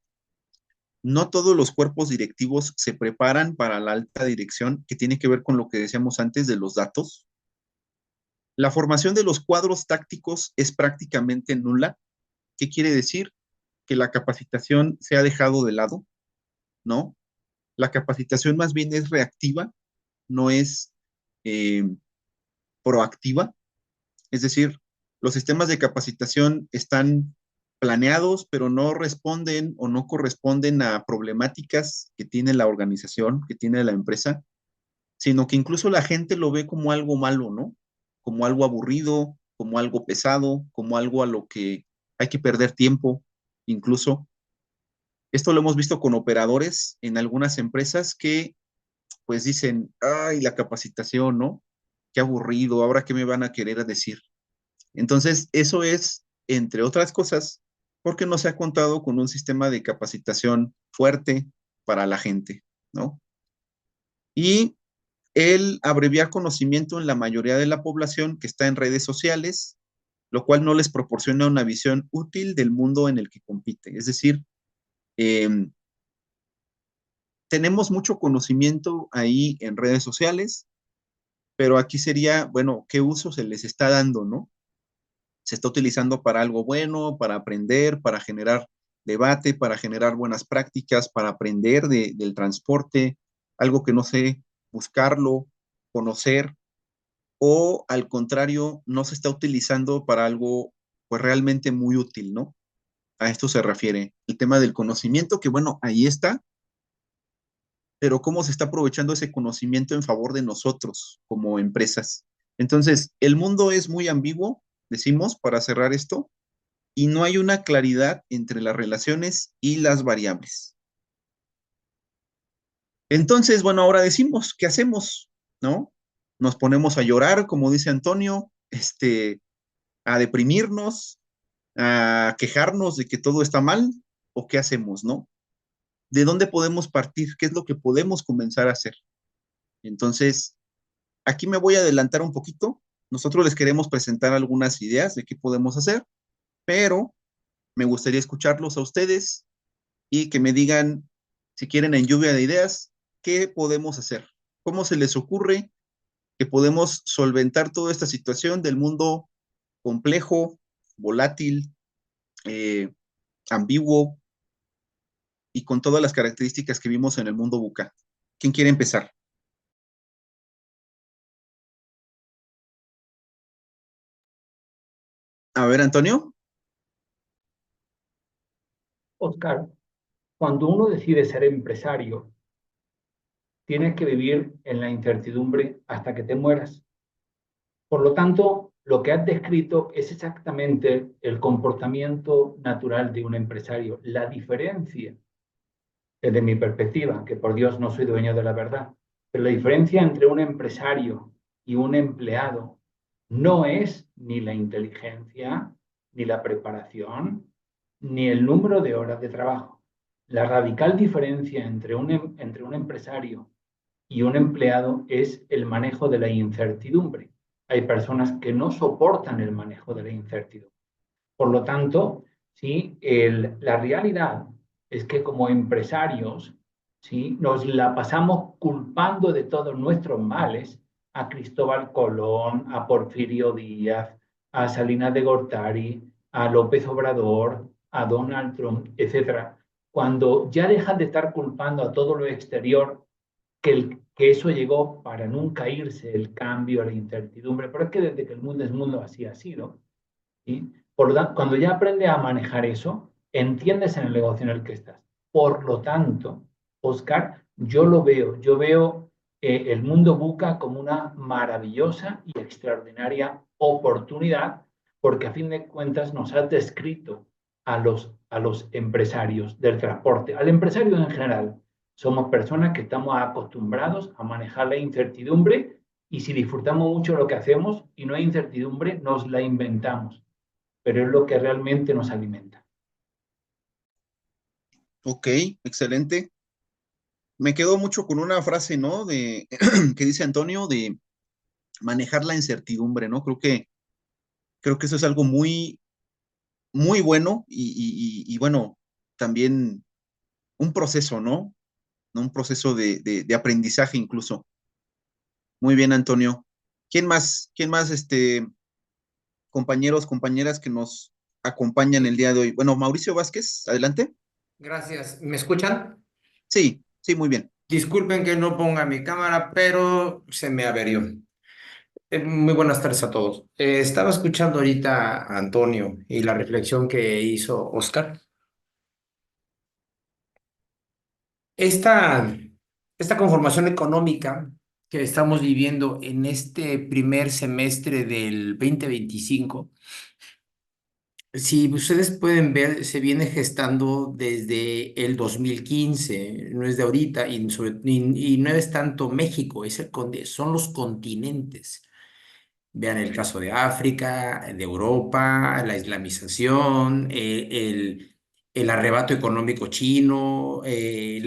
no todos los cuerpos directivos se preparan para la alta dirección, que tiene que ver con lo que decíamos antes de los datos. La formación de los cuadros tácticos es prácticamente nula. ¿Qué quiere decir? Que la capacitación se ha dejado de lado, ¿no? La capacitación más bien es reactiva, no es eh, proactiva. Es decir, los sistemas de capacitación están planeados, pero no responden o no corresponden a problemáticas que tiene la organización, que tiene la empresa, sino que incluso la gente lo ve como algo malo, ¿no? Como algo aburrido, como algo pesado, como algo a lo que hay que perder tiempo, incluso. Esto lo hemos visto con operadores en algunas empresas que pues dicen, ay, la capacitación, ¿no? Qué aburrido, ahora qué me van a querer decir. Entonces, eso es, entre otras cosas, porque no se ha contado con un sistema de capacitación fuerte para la gente, ¿no? Y el abreviar conocimiento en la mayoría de la población que está en redes sociales, lo cual no les proporciona una visión útil del mundo en el que compite. Es decir, eh, tenemos mucho conocimiento ahí en redes sociales, pero aquí sería, bueno, ¿qué uso se les está dando, no? Se está utilizando para algo bueno, para aprender, para generar debate, para generar buenas prácticas, para aprender del transporte, algo que no sé, buscarlo, conocer, o al contrario, no se está utilizando para algo pues realmente muy útil, ¿no? A esto se refiere el tema del conocimiento, que bueno, ahí está, pero cómo se está aprovechando ese conocimiento en favor de nosotros como empresas. Entonces, el mundo es muy ambiguo, decimos, para cerrar esto, y no hay una claridad entre las relaciones y las variables. Entonces, bueno, ahora decimos, ¿qué hacemos? ¿No? Nos ponemos a llorar, como dice Antonio, a deprimirnos, a quejarnos de que todo está mal, o qué hacemos, ¿no? ¿De dónde podemos partir? ¿Qué es lo que podemos comenzar a hacer? Entonces, aquí me voy a adelantar un poquito. Nosotros les queremos presentar algunas ideas de qué podemos hacer, pero me gustaría escucharlos a ustedes y que me digan, si quieren, en lluvia de ideas, qué podemos hacer, cómo se les ocurre que podemos solventar toda esta situación del mundo complejo, volátil, eh, ambiguo y con todas las características que vimos en el mundo buca. ¿Quién quiere empezar? A ver, Antonio.
Oscar, cuando uno decide ser empresario, tienes que vivir en la incertidumbre hasta que te mueras. Por lo tanto, lo que has descrito es exactamente el comportamiento natural de un empresario. La diferencia, desde mi perspectiva, que por Dios no soy dueño de la verdad, pero la diferencia entre un empresario y un empleado no es ni la inteligencia, ni la preparación, ni el número de horas de trabajo. La radical diferencia entre un empresario y un empleado es el manejo de la incertidumbre. Hay personas que no soportan el manejo de la incertidumbre. Por lo tanto, ¿sí? La realidad es que como empresarios, ¿sí? Nos la pasamos culpando de todos nuestros males a Cristóbal Colón, a Porfirio Díaz, a Salinas de Gortari, a López Obrador, a Donald Trump, etc. Cuando ya dejan de estar culpando a todo lo exterior, que eso llegó para nunca irse, el cambio, la incertidumbre, pero es que desde que el mundo es mundo así ha sido. ¿Sí? Por lo tanto, cuando ya aprendes a manejar eso, entiendes en el negocio en el que estás. Por lo tanto, Oscar, yo veo el mundo buca como una maravillosa y extraordinaria oportunidad, porque a fin de cuentas nos has descrito a los empresarios del transporte, al empresario en general. Somos personas que estamos acostumbrados a manejar la incertidumbre y si disfrutamos mucho lo que hacemos y no hay incertidumbre, nos la inventamos, pero es lo que realmente nos alimenta.
Ok, excelente. Me quedo mucho con una frase, ¿no? De que dice Antonio de manejar la incertidumbre, ¿no? Creo que eso es algo muy, muy bueno y bueno, también un proceso, ¿no? ¿No? Un proceso de aprendizaje incluso. Muy bien, Antonio. ¿Quién más? ¿Quién más, compañeros, compañeras que nos acompañan el día de hoy? Bueno, Mauricio Vázquez, adelante.
Gracias. ¿Me escuchan?
Sí, sí, muy bien.
Disculpen que no ponga mi cámara, pero se me averió. Muy buenas tardes a todos. Estaba escuchando ahorita a Antonio y la reflexión que hizo Oscar. Esta, esta conformación económica que estamos viviendo en este primer semestre del 2025, si ustedes pueden ver, se viene gestando desde el 2015, no es de ahorita, y no es tanto México, son los continentes. Vean el caso de África, de Europa, la islamización, el arrebato económico chino, el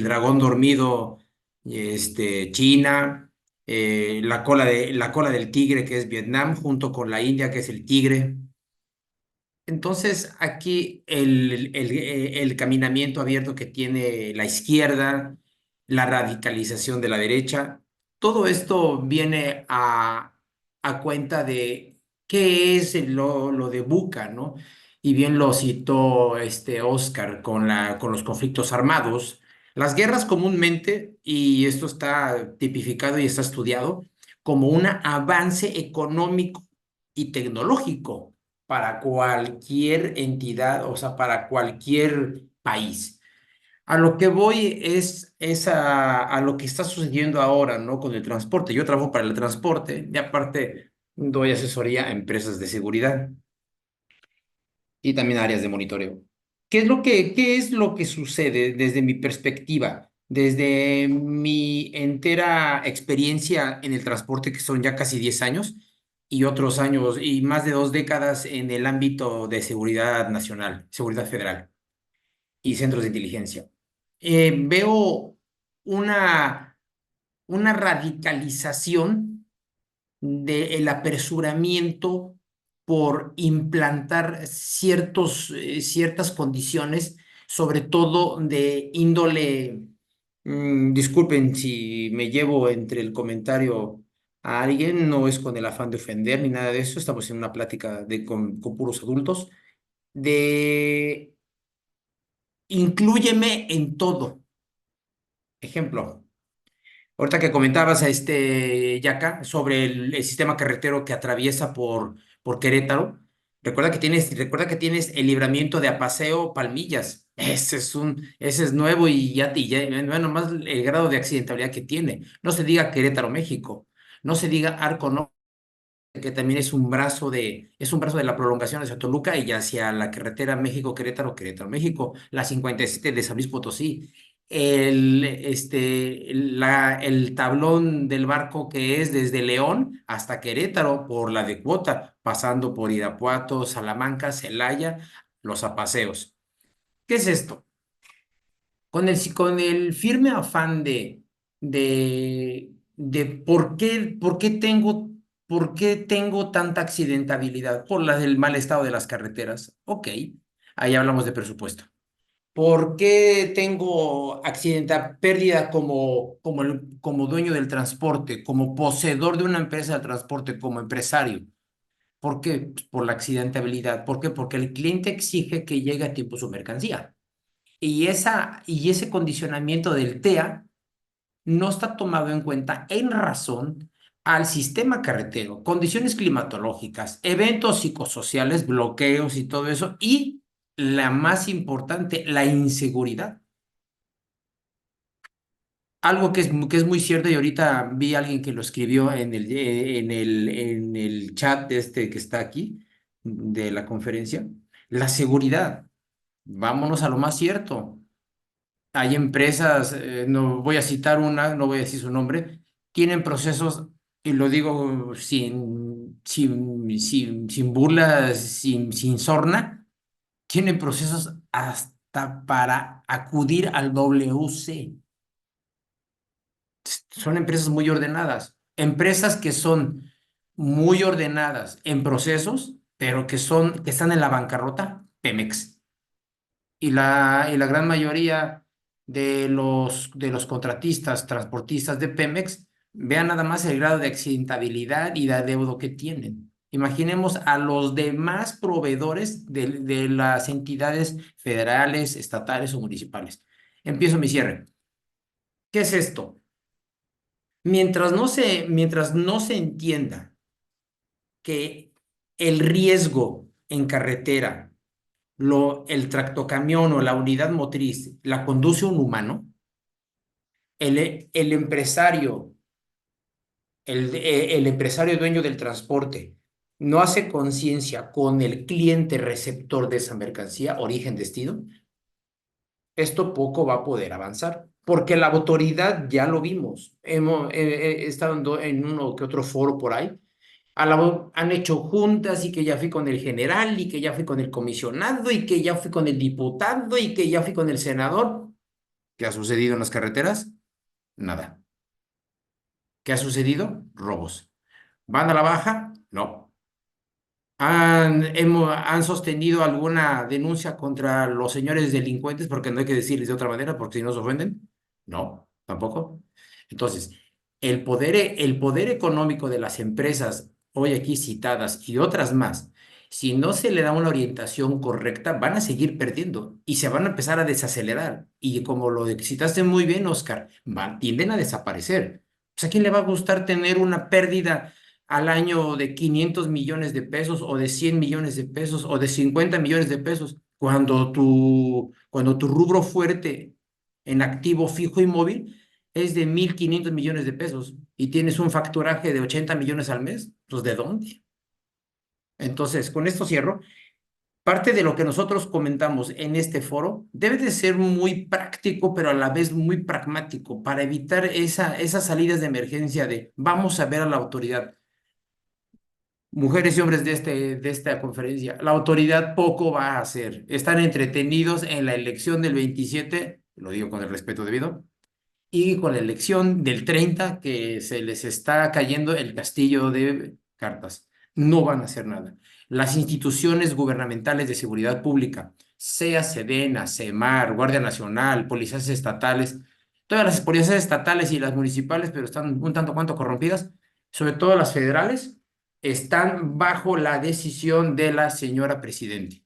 dragón dormido, China, la cola del tigre que es Vietnam, junto con la India que es el tigre. Entonces, aquí el caminamiento abierto que tiene la izquierda, la radicalización de la derecha, todo esto viene a cuenta de qué es lo de Buca, ¿no? Y bien lo citó Oscar con los conflictos armados. Las guerras comúnmente, y esto está tipificado y está estudiado, como un avance económico y tecnológico para cualquier entidad, o sea, para cualquier país. A lo que voy es a lo que está sucediendo ahora, ¿no? Con el transporte. Yo trabajo para el transporte y aparte doy asesoría a empresas de seguridad y también a áreas de monitoreo. Qué es lo que sucede desde mi perspectiva, desde mi entera experiencia en el transporte, que son ya casi 10 años, y otros años, y más de 2 décadas en el ámbito de seguridad nacional, seguridad federal y centros de inteligencia? Veo una, una radicalización del apresuramiento por implantar ciertas condiciones, sobre todo de índole, disculpen si me llevo entre el comentario a alguien, no es con el afán de ofender ni nada de eso, estamos en una plática con puros adultos, de inclúyeme en todo. Ejemplo. Ahorita que comentabas Yaca, sobre el sistema carretero que atraviesa por Querétaro, recuerda que tienes el libramiento de Apaseo Palmillas. Ese es nuevo y ya, bueno, más el grado de accidentabilidad que tiene. No se diga Querétaro, México. No se diga Arco Norte, que también es un brazo de la prolongación hacia Toluca y hacia la carretera México-Querétaro, Querétaro-México, la 57 de San Luis Potosí, el tablón del barco que es desde León hasta Querétaro por la de Cuota, pasando por Irapuato, Salamanca, Celaya, los apaseos. ¿Qué es esto? Con el firme afán de por qué tengo tanta accidentabilidad por el mal estado de las carreteras. Ok, ahí hablamos de presupuesto. ¿Por qué tengo pérdida como dueño del transporte, como poseedor de una empresa de transporte, como empresario? ¿Por qué? Pues por la accidentabilidad. ¿Por qué? Porque el cliente exige que llegue a tiempo su mercancía. Y ese condicionamiento del TEA no está tomado en cuenta en razón al sistema carretero, condiciones climatológicas, eventos psicosociales, bloqueos y todo eso, y la más importante, la inseguridad. Algo que es muy cierto, y ahorita vi a alguien que lo escribió en el chat que está aquí, de la conferencia, la seguridad. Vámonos a lo más cierto. Hay empresas, no voy a citar una, no voy a decir su nombre, tienen procesos, y lo digo sin burlas, sin sorna, tienen procesos hasta para acudir al WC. Son empresas muy ordenadas, empresas que son muy ordenadas en procesos, pero que están en la bancarrota, Pemex. Y la gran mayoría de los contratistas, transportistas de Pemex, vean nada más el grado de accidentabilidad y de adeudo que tienen. Imaginemos a los demás proveedores de las entidades federales, estatales o municipales. Empiezo mi cierre. ¿Qué es esto? Mientras no se entienda que el riesgo en carretera, el tractocamión o la unidad motriz la conduce un humano, el empresario, el empresario dueño del transporte no hace conciencia con el cliente receptor de esa mercancía, origen-destino, esto poco va a poder avanzar, porque la autoridad ya lo vimos. He estado en uno que otro foro por ahí. Han hecho juntas y que ya fui con el general y que ya fui con el comisionado y que ya fui con el diputado y que ya fui con el senador. ¿Qué ha sucedido en las carreteras? Nada. ¿Qué ha sucedido? Robos. ¿Van a la baja? No. ¿Han sostenido alguna denuncia contra los señores delincuentes? Porque no hay que decirles de otra manera, porque si no se ofenden. No, tampoco. Entonces, el poder económico de las empresas, hoy aquí citadas y otras más, si no se le da una orientación correcta, van a seguir perdiendo y se van a empezar a desacelerar. Y como lo citaste muy bien, Oscar, tienden a desaparecer. Pues, ¿a quién le va a gustar tener una pérdida al año de 500 millones de pesos o de 100 millones de pesos o de 50 millones de pesos cuando tu rubro fuerte en activo fijo y móvil es de 1.500 millones de pesos y tienes un facturaje de 80 millones al mes? Pues ¿de dónde? Entonces, con esto cierro. Parte de lo que nosotros comentamos en este foro debe de ser muy práctico, pero a la vez muy pragmático para evitar esas salidas de emergencia de vamos a ver a la autoridad. Mujeres y hombres de esta conferencia, la autoridad poco va a hacer. Están entretenidos en la elección del 27, lo digo con el respeto debido, y con la elección del 30, que se les está cayendo el castillo de cartas. No van a hacer nada. Las instituciones gubernamentales de seguridad pública, sea Sedena, Semar, Guardia Nacional, policías estatales, todas las policías estatales y las municipales, pero están un tanto cuanto corrompidas, sobre todo las federales, están bajo la decisión de la señora presidente.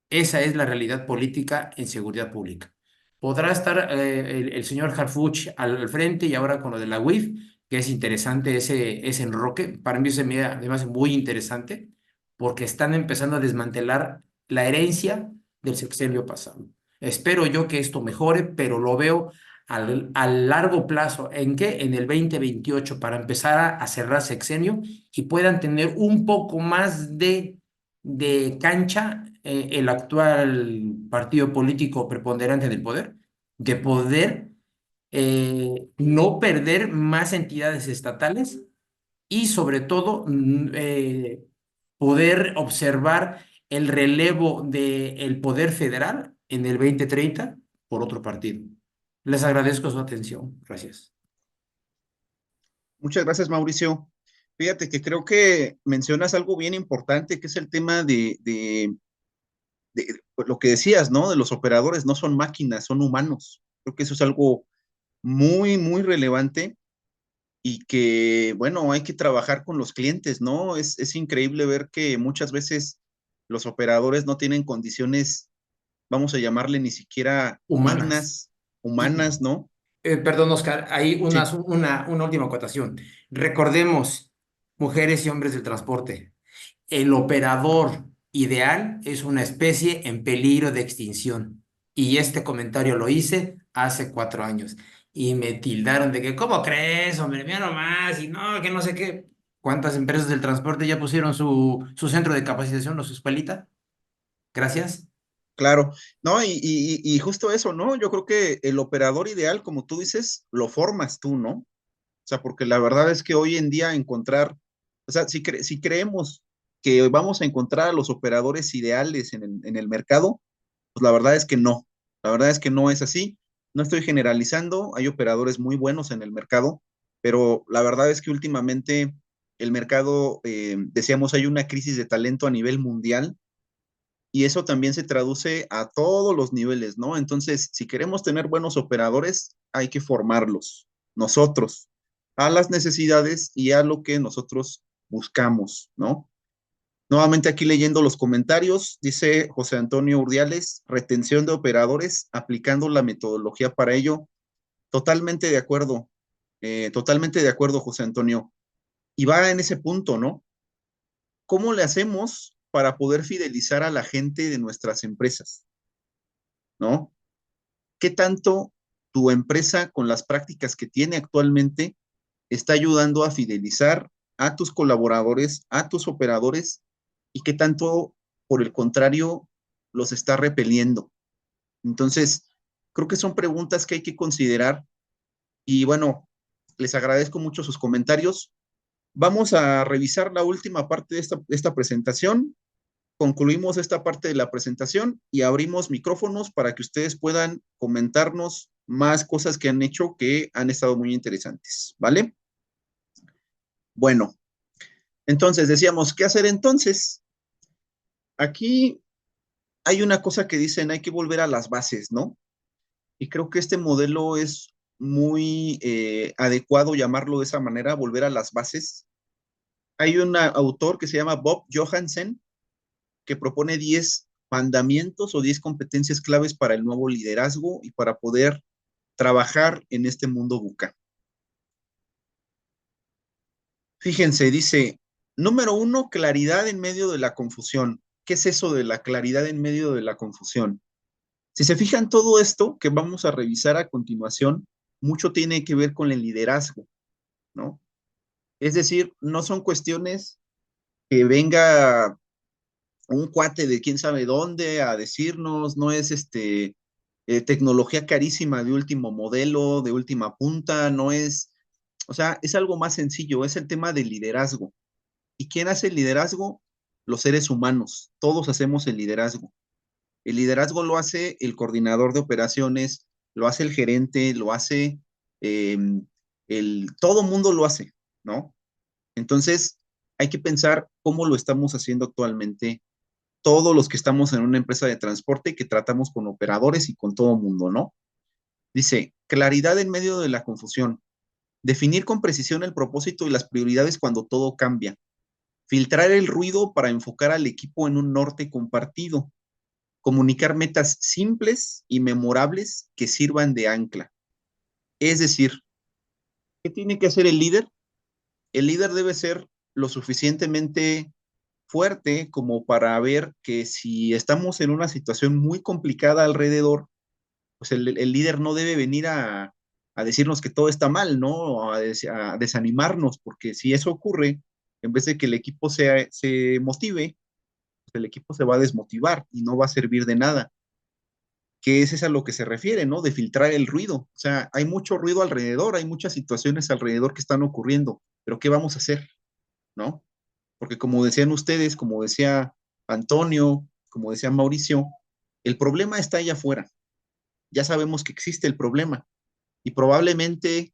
Esa es la realidad política en seguridad pública. Podrá estar el señor Harfuch al frente y ahora con lo de la UIF, que es interesante ese enroque. Para mí se me además muy interesante porque están empezando a desmantelar la herencia del sexenio pasado. Espero yo que esto mejore, pero lo veo a largo plazo. ¿En qué? En el 2028 para empezar a cerrar sexenio y puedan tener un poco más de cancha el actual partido político preponderante del poder, de poder no perder más entidades estatales y sobre todo poder observar el relevo del poder federal en el 2030 por otro partido. Les agradezco su atención. Gracias.
Muchas gracias, Mauricio. Fíjate que creo que mencionas algo bien importante, que es el tema de lo que decías, ¿no? De los operadores, no son máquinas, son humanos. Creo que eso es algo muy, muy relevante y que, bueno, hay que trabajar con los clientes, ¿no? Es increíble ver que muchas veces los operadores no tienen condiciones, vamos a llamarle ni siquiera
Humanas.
dignas, humanas, ¿no?
Perdón, Oscar, hay
Sí,
una última acotación. Recordemos, mujeres y hombres del transporte, el operador ideal es una especie en peligro de extinción. Y este comentario lo hice hace 4 años. Y me tildaron de que, ¿cómo crees, hombre? Mira nomás, y no, que no sé qué. ¿Cuántas empresas del transporte ya pusieron su centro de capacitación o su escuelita? Gracias.
claro. No, y justo eso, ¿no? Yo creo que el operador ideal, como tú dices, lo formas tú, ¿no? O sea, porque la verdad es que hoy en día encontrar, o sea, si creemos que vamos a encontrar a los operadores ideales en el mercado, pues la verdad es que no. La verdad es que no es así. No estoy generalizando, hay operadores muy buenos en el mercado, pero la verdad es que últimamente el mercado, decíamos, hay una crisis de talento a nivel mundial y eso también se traduce a todos los niveles, ¿no? Entonces, si queremos tener buenos operadores, hay que formarlos nosotros a las necesidades y a lo que nosotros buscamos, ¿no? Nuevamente aquí leyendo los comentarios, dice José Antonio Urdiales, retención de operadores, aplicando la metodología para ello. Totalmente de acuerdo. Totalmente de acuerdo, José Antonio. Y va en ese punto, ¿no? ¿Cómo le hacemos para poder fidelizar a la gente de nuestras empresas? ¿No? ¿Qué tanto tu empresa con las prácticas que tiene actualmente está ayudando a fidelizar a tus colaboradores, a tus operadores y qué tanto, por el contrario, los está repeliendo? Entonces, creo que son preguntas que hay que considerar y bueno, les agradezco mucho sus comentarios. Vamos a revisar la última parte de esta presentación. Concluimos esta parte de la presentación y abrimos micrófonos para que ustedes puedan comentarnos más cosas que han hecho que han estado muy interesantes, ¿vale? Bueno, entonces decíamos, ¿qué hacer entonces? Aquí hay una cosa que dicen, hay que volver a las bases, ¿no? Y creo que este modelo es muy adecuado llamarlo de esa manera, volver a las bases. Hay un autor que se llama Bob Johansen que propone 10 mandamientos o 10 competencias claves para el nuevo liderazgo y para poder trabajar en este mundo VUCA. Fíjense, dice, número 1, claridad en medio de la confusión. ¿Qué es eso de la claridad en medio de la confusión? Si se fijan, todo esto que vamos a revisar a continuación, mucho tiene que ver con el liderazgo, ¿no? Es decir, no son cuestiones que venga un cuate de quién sabe dónde a decirnos, no es tecnología carísima de último modelo, de última punta, no es, o sea, es algo más sencillo, es el tema del liderazgo. ¿Y quién hace el liderazgo? Los seres humanos, todos hacemos el liderazgo. El liderazgo lo hace el coordinador de operaciones, lo hace el gerente, lo hace eh, todo mundo lo hace, ¿no? Entonces, hay que pensar cómo lo estamos haciendo actualmente todos los que estamos en una empresa de transporte que tratamos con operadores y con todo mundo, ¿no? Dice, claridad en medio de la confusión, definir con precisión el propósito y las prioridades cuando todo cambia, filtrar el ruido para enfocar al equipo en un norte compartido, comunicar metas simples y memorables que sirvan de ancla. Es decir, ¿qué tiene que hacer el líder? El líder debe ser lo suficientemente fuerte como para ver que si estamos en una situación muy complicada alrededor, pues el líder no debe venir a decirnos que todo está mal, ¿no? A desanimarnos, porque si eso ocurre, en vez de que el equipo se motive, pues el equipo se va a desmotivar y no va a servir de nada. Que es a lo que se refiere, ¿no? De filtrar el ruido. O sea, hay mucho ruido alrededor, hay muchas situaciones alrededor que están ocurriendo, pero ¿qué vamos a hacer? ¿No? Porque como decían ustedes, como decía Antonio, como decía Mauricio, el problema está allá afuera. Ya sabemos que existe el problema y probablemente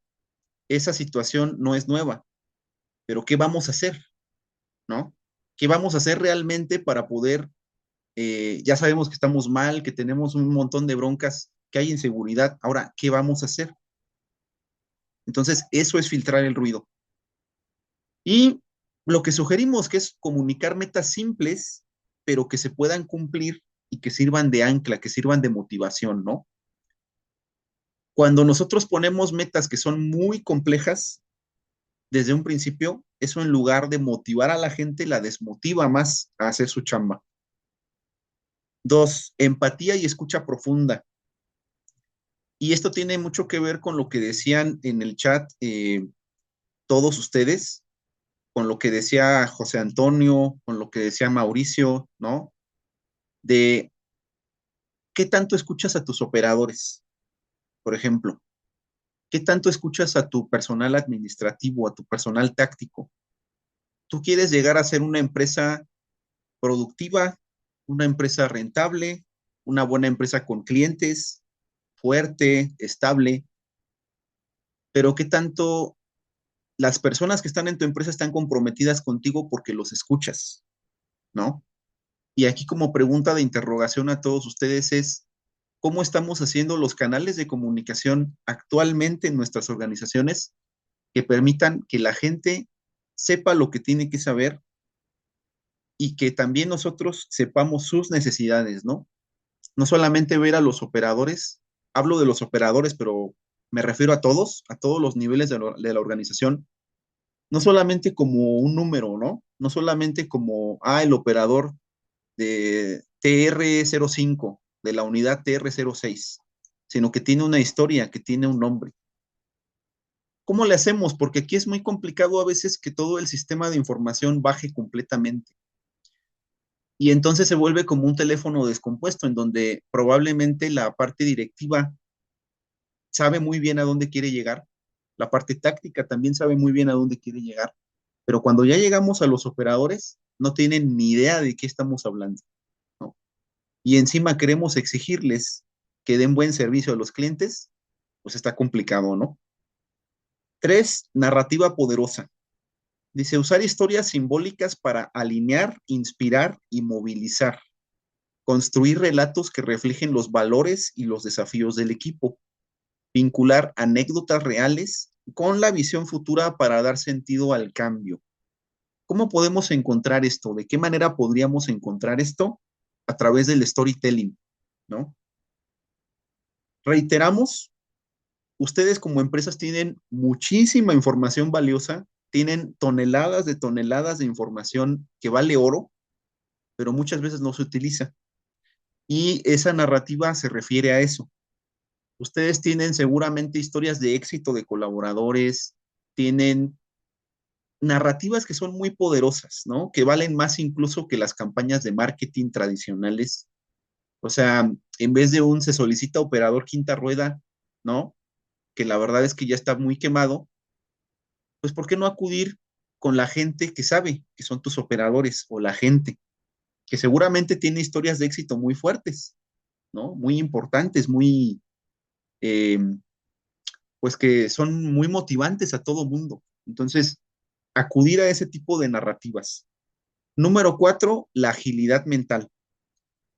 esa situación no es nueva, pero ¿qué vamos a hacer? ¿No? ¿Qué vamos a hacer realmente para poder, ya sabemos que estamos mal, que tenemos un montón de broncas, que hay inseguridad, ahora, ¿qué vamos a hacer? Entonces, eso es filtrar el ruido. Y lo que sugerimos que es comunicar metas simples, pero que se puedan cumplir y que sirvan de ancla, que sirvan de motivación, ¿no? Cuando nosotros ponemos metas que son muy complejas, desde un principio, eso en lugar de motivar a la gente, la desmotiva más a hacer su chamba. 2, empatía y escucha profunda. Y esto tiene mucho que ver con lo que decían en el chat todos ustedes, con lo que decía José Antonio, con lo que decía Mauricio, ¿no? De qué tanto escuchas a tus operadores, por ejemplo. ¿Qué tanto escuchas a tu personal administrativo, a tu personal táctico? Tú quieres llegar a ser una empresa productiva, una empresa rentable, una buena empresa con clientes, fuerte, estable, pero ¿qué tanto las personas que están en tu empresa están comprometidas contigo porque los escuchas, ¿no? Y aquí como pregunta de interrogación a todos ustedes es, ¿cómo estamos haciendo los canales de comunicación actualmente en nuestras organizaciones que permitan que la gente sepa lo que tiene que saber y que también nosotros sepamos sus necesidades, ¿no? No solamente ver a los operadores, hablo de los operadores, pero me refiero a todos los niveles de la organización, no solamente como un número, ¿no? No solamente como, el operador de TR05, de la unidad TR06, sino que tiene una historia, que tiene un nombre. ¿Cómo le hacemos? Porque aquí es muy complicado a veces que todo el sistema de información baje completamente. Y entonces se vuelve como un teléfono descompuesto, en donde probablemente la parte directiva sabe muy bien a dónde quiere llegar, la parte táctica también sabe muy bien a dónde quiere llegar, pero cuando ya llegamos a los operadores, no tienen ni idea de qué estamos hablando, ¿no? Y encima queremos exigirles que den buen servicio a los clientes, pues está complicado, ¿no? 3, narrativa poderosa. Dice, usar historias simbólicas para alinear, inspirar y movilizar. Construir relatos que reflejen los valores y los desafíos del equipo. Vincular anécdotas reales con la visión futura para dar sentido al cambio. ¿Cómo podemos encontrar esto? ¿De qué manera podríamos encontrar esto? A través del storytelling, ¿no? Reiteramos, ustedes como empresas tienen muchísima información valiosa, tienen toneladas de información que vale oro, pero muchas veces no se utiliza. Y esa narrativa se refiere a eso. Ustedes tienen seguramente historias de éxito de colaboradores, tienen narrativas que son muy poderosas, ¿no? Que valen más incluso que las campañas de marketing tradicionales. O sea, en vez de un se solicita operador quinta rueda, ¿no? Que la verdad es que ya está muy quemado, pues ¿por qué no acudir con la gente que sabe que son tus operadores o la gente que seguramente tiene historias de éxito muy fuertes, ¿no? Muy importantes, muy, eh, pues que son muy motivantes a todo mundo. Entonces, acudir a ese tipo de narrativas. Número 4, la agilidad mental.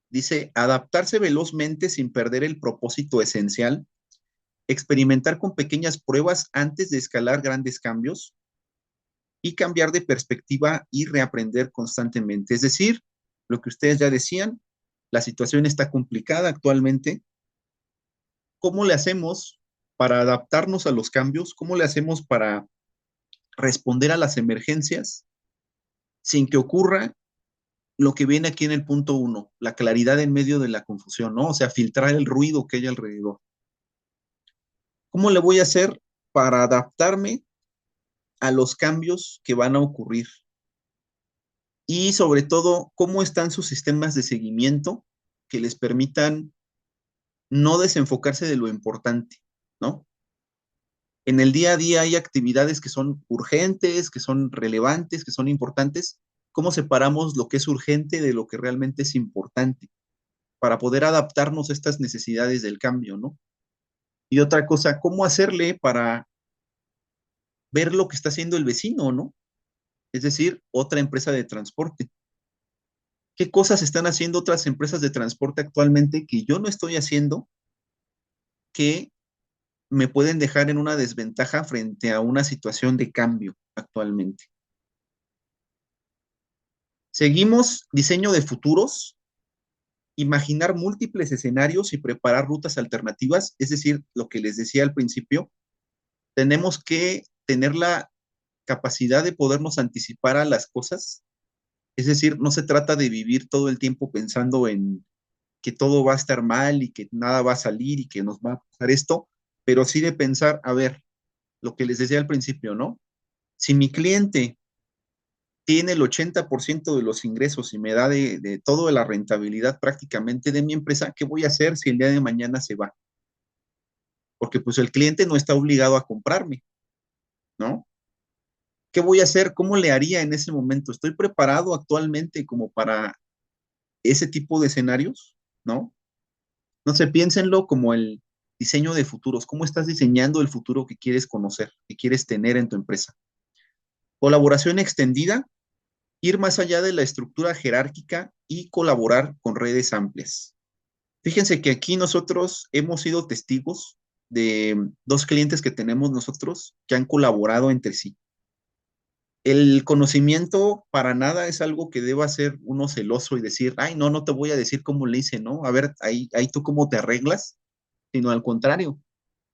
Dice, adaptarse velozmente sin perder el propósito esencial, experimentar con pequeñas pruebas antes de escalar grandes cambios y cambiar de perspectiva y reaprender constantemente. Es decir, lo que ustedes ya decían, la situación está complicada actualmente. ¿Cómo le hacemos para adaptarnos a los cambios? ¿Cómo le hacemos para responder a las emergencias sin que ocurra lo que viene aquí en el punto 1, la claridad en medio de la confusión, ¿no? O sea, filtrar el ruido que hay alrededor. ¿Cómo le voy a hacer para adaptarme a los cambios que van a ocurrir? Y sobre todo, ¿cómo están sus sistemas de seguimiento que les permitan no desenfocarse de lo importante, ¿no? En el día a día hay actividades que son urgentes, que son relevantes, que son importantes. ¿Cómo separamos lo que es urgente de lo que realmente es importante para poder adaptarnos a estas necesidades del cambio, ¿no? Y otra cosa, ¿cómo hacerle para ver lo que está haciendo el vecino, ¿no? Es decir, otra empresa de transporte. ¿Qué cosas están haciendo otras empresas de transporte actualmente que yo no estoy haciendo que me pueden dejar en una desventaja frente a una situación de cambio actualmente? Seguimos diseño de futuros, imaginar múltiples escenarios y preparar rutas alternativas, es decir, lo que les decía al principio, tenemos que tener la capacidad de podernos anticipar a las cosas, es decir, no se trata de vivir todo el tiempo pensando en que todo va a estar mal y que nada va a salir y que nos va a pasar esto, pero sí de pensar, a ver, lo que les decía al principio, ¿no? Si mi cliente tiene el 80% de los ingresos y me da de toda la rentabilidad prácticamente de mi empresa, ¿qué voy a hacer si el día de mañana se va? Porque pues el cliente no está obligado a comprarme, ¿no? ¿Qué voy a hacer? ¿Cómo le haría en ese momento? ¿Estoy preparado actualmente como para ese tipo de escenarios? ¿No? No sé, piénsenlo como el diseño de futuros. ¿Cómo estás diseñando el futuro que quieres conocer, que quieres tener en tu empresa? Colaboración extendida, ir más allá de la estructura jerárquica y colaborar con redes amplias. Fíjense que aquí nosotros hemos sido testigos de dos clientes que tenemos nosotros que han colaborado entre sí. El conocimiento para nada es algo que deba ser uno celoso y decir, ay, no, no te voy a decir cómo le hice, ¿no? A ver, ahí tú cómo te arreglas, sino al contrario.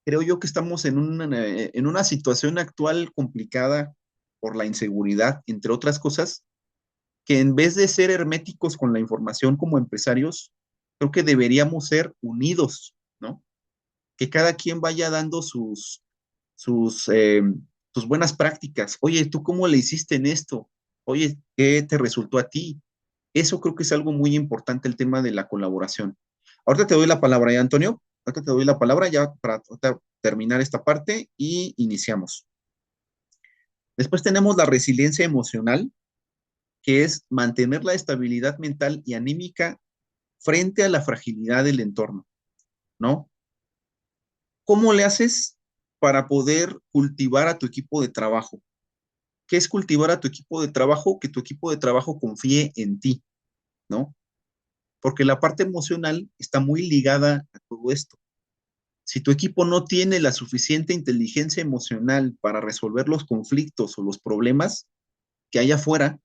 creo yo que estamos en una situación actual complicada por la inseguridad, entre otras cosas, que en vez de ser herméticos con la información como empresarios, creo que deberíamos ser unidos, ¿no? Que cada quien vaya dando sus, sus buenas prácticas. Oye, ¿tú cómo le hiciste en esto? Oye, ¿qué te resultó a ti? Eso creo que es algo muy importante, el tema de la colaboración. Ahorita te doy la palabra ya, Antonio. Ahorita te doy la palabra ya para terminar esta parte y iniciamos. Después tenemos la resiliencia emocional, que es mantener la estabilidad mental y anímica frente a la fragilidad del entorno, ¿no? ¿Cómo le haces para poder cultivar a tu equipo de trabajo? ¿Qué es cultivar a tu equipo de trabajo? Que tu equipo de trabajo confíe en ti, ¿no? Porque la parte emocional está muy ligada a todo esto. Si tu equipo no tiene la suficiente inteligencia emocional para resolver los conflictos o los problemas que hay afuera,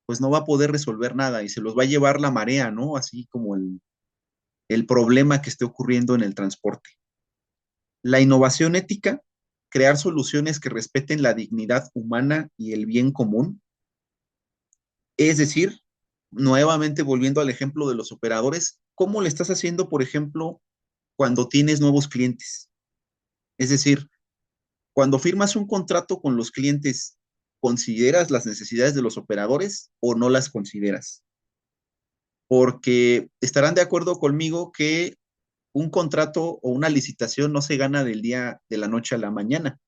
pues no va a poder resolver nada y se los va a llevar la marea, ¿no? Así como el problema que esté ocurriendo en el transporte. La innovación ética, crear soluciones que respeten la dignidad humana y el bien común. Es decir, nuevamente volviendo al ejemplo de los operadores, ¿cómo le estás haciendo, por ejemplo, cuando tienes nuevos clientes? Es decir, cuando firmas un contrato con los clientes, ¿consideras las necesidades de los operadores o no las consideras? Porque estarán de acuerdo conmigo que un contrato o una licitación no se gana del día de la noche a la mañana.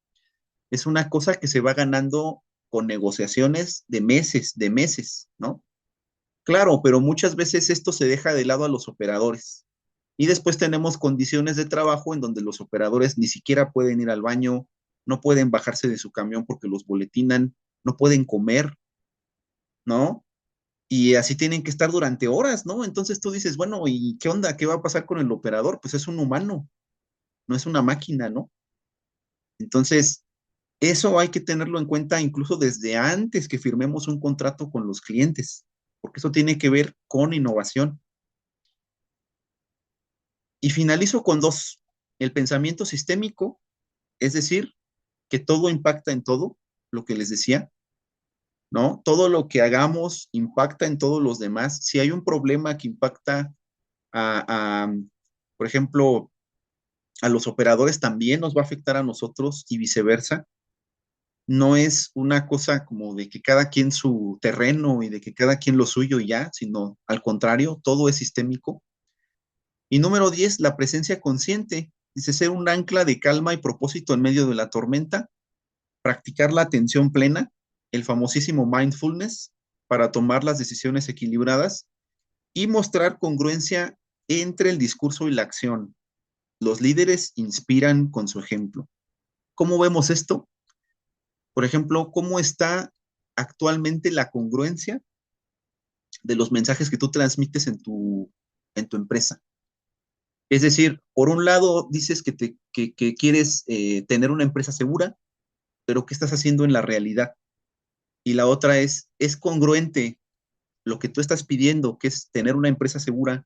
Es una cosa que se va ganando con negociaciones de meses, ¿no? Claro, pero muchas veces esto se deja de lado a los operadores. Y después tenemos condiciones de trabajo en donde los operadores ni siquiera pueden ir al baño, no pueden bajarse de su camión porque los boletinan, no pueden comer, ¿no? Y así tienen que estar durante horas, ¿no? Entonces tú dices, bueno, ¿y qué onda? ¿Qué va a pasar con el operador? Pues es un humano, no es una máquina, ¿no? Entonces, eso hay que tenerlo en cuenta incluso desde antes que firmemos un contrato con los clientes, porque eso tiene que ver con innovación. Y finalizo con dos, el pensamiento sistémico, es decir, que todo impacta en todo, lo que les decía, ¿no? Todo lo que hagamos impacta en todos los demás. Si hay un problema que impacta a, por ejemplo, a los operadores, también nos va a afectar a nosotros y viceversa. No es una cosa como de que cada quien su terreno y de que cada quien lo suyo y ya, sino al contrario, todo es sistémico. Y número 10, la presencia consciente. Dice ser un ancla de calma y propósito en medio de la tormenta, practicar la atención plena, el famosísimo mindfulness, para tomar las decisiones equilibradas y mostrar congruencia entre el discurso y la acción. Los líderes inspiran con su ejemplo. ¿Cómo vemos esto? Por ejemplo, ¿cómo está actualmente la congruencia de los mensajes que tú transmites en tu empresa? Es decir, por un lado dices que quieres tener una empresa segura, pero ¿qué estás haciendo en la realidad? Y la otra es congruente lo que tú estás pidiendo, que es tener una empresa segura,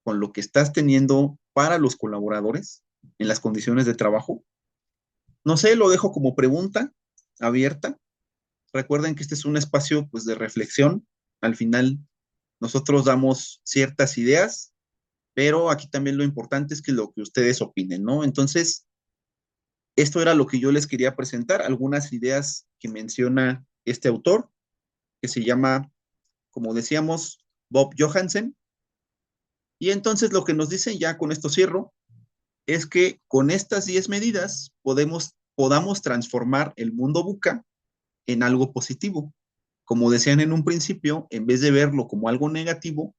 con lo que estás teniendo para los colaboradores en las condiciones de trabajo. No sé, lo dejo como pregunta abierta. Recuerden que este es un espacio pues de reflexión. Al final nosotros damos ciertas ideas, pero aquí también lo importante es que lo que ustedes opinen, ¿no? Entonces, esto era lo que yo les quería presentar, algunas ideas que menciona este autor, que se llama, como decíamos, Bob Johansen. Y entonces lo que nos dicen, ya con esto cierro, es que con estas 10 medidas podamos transformar el mundo VUCA en algo positivo. Como decían en un principio, en vez de verlo como algo negativo,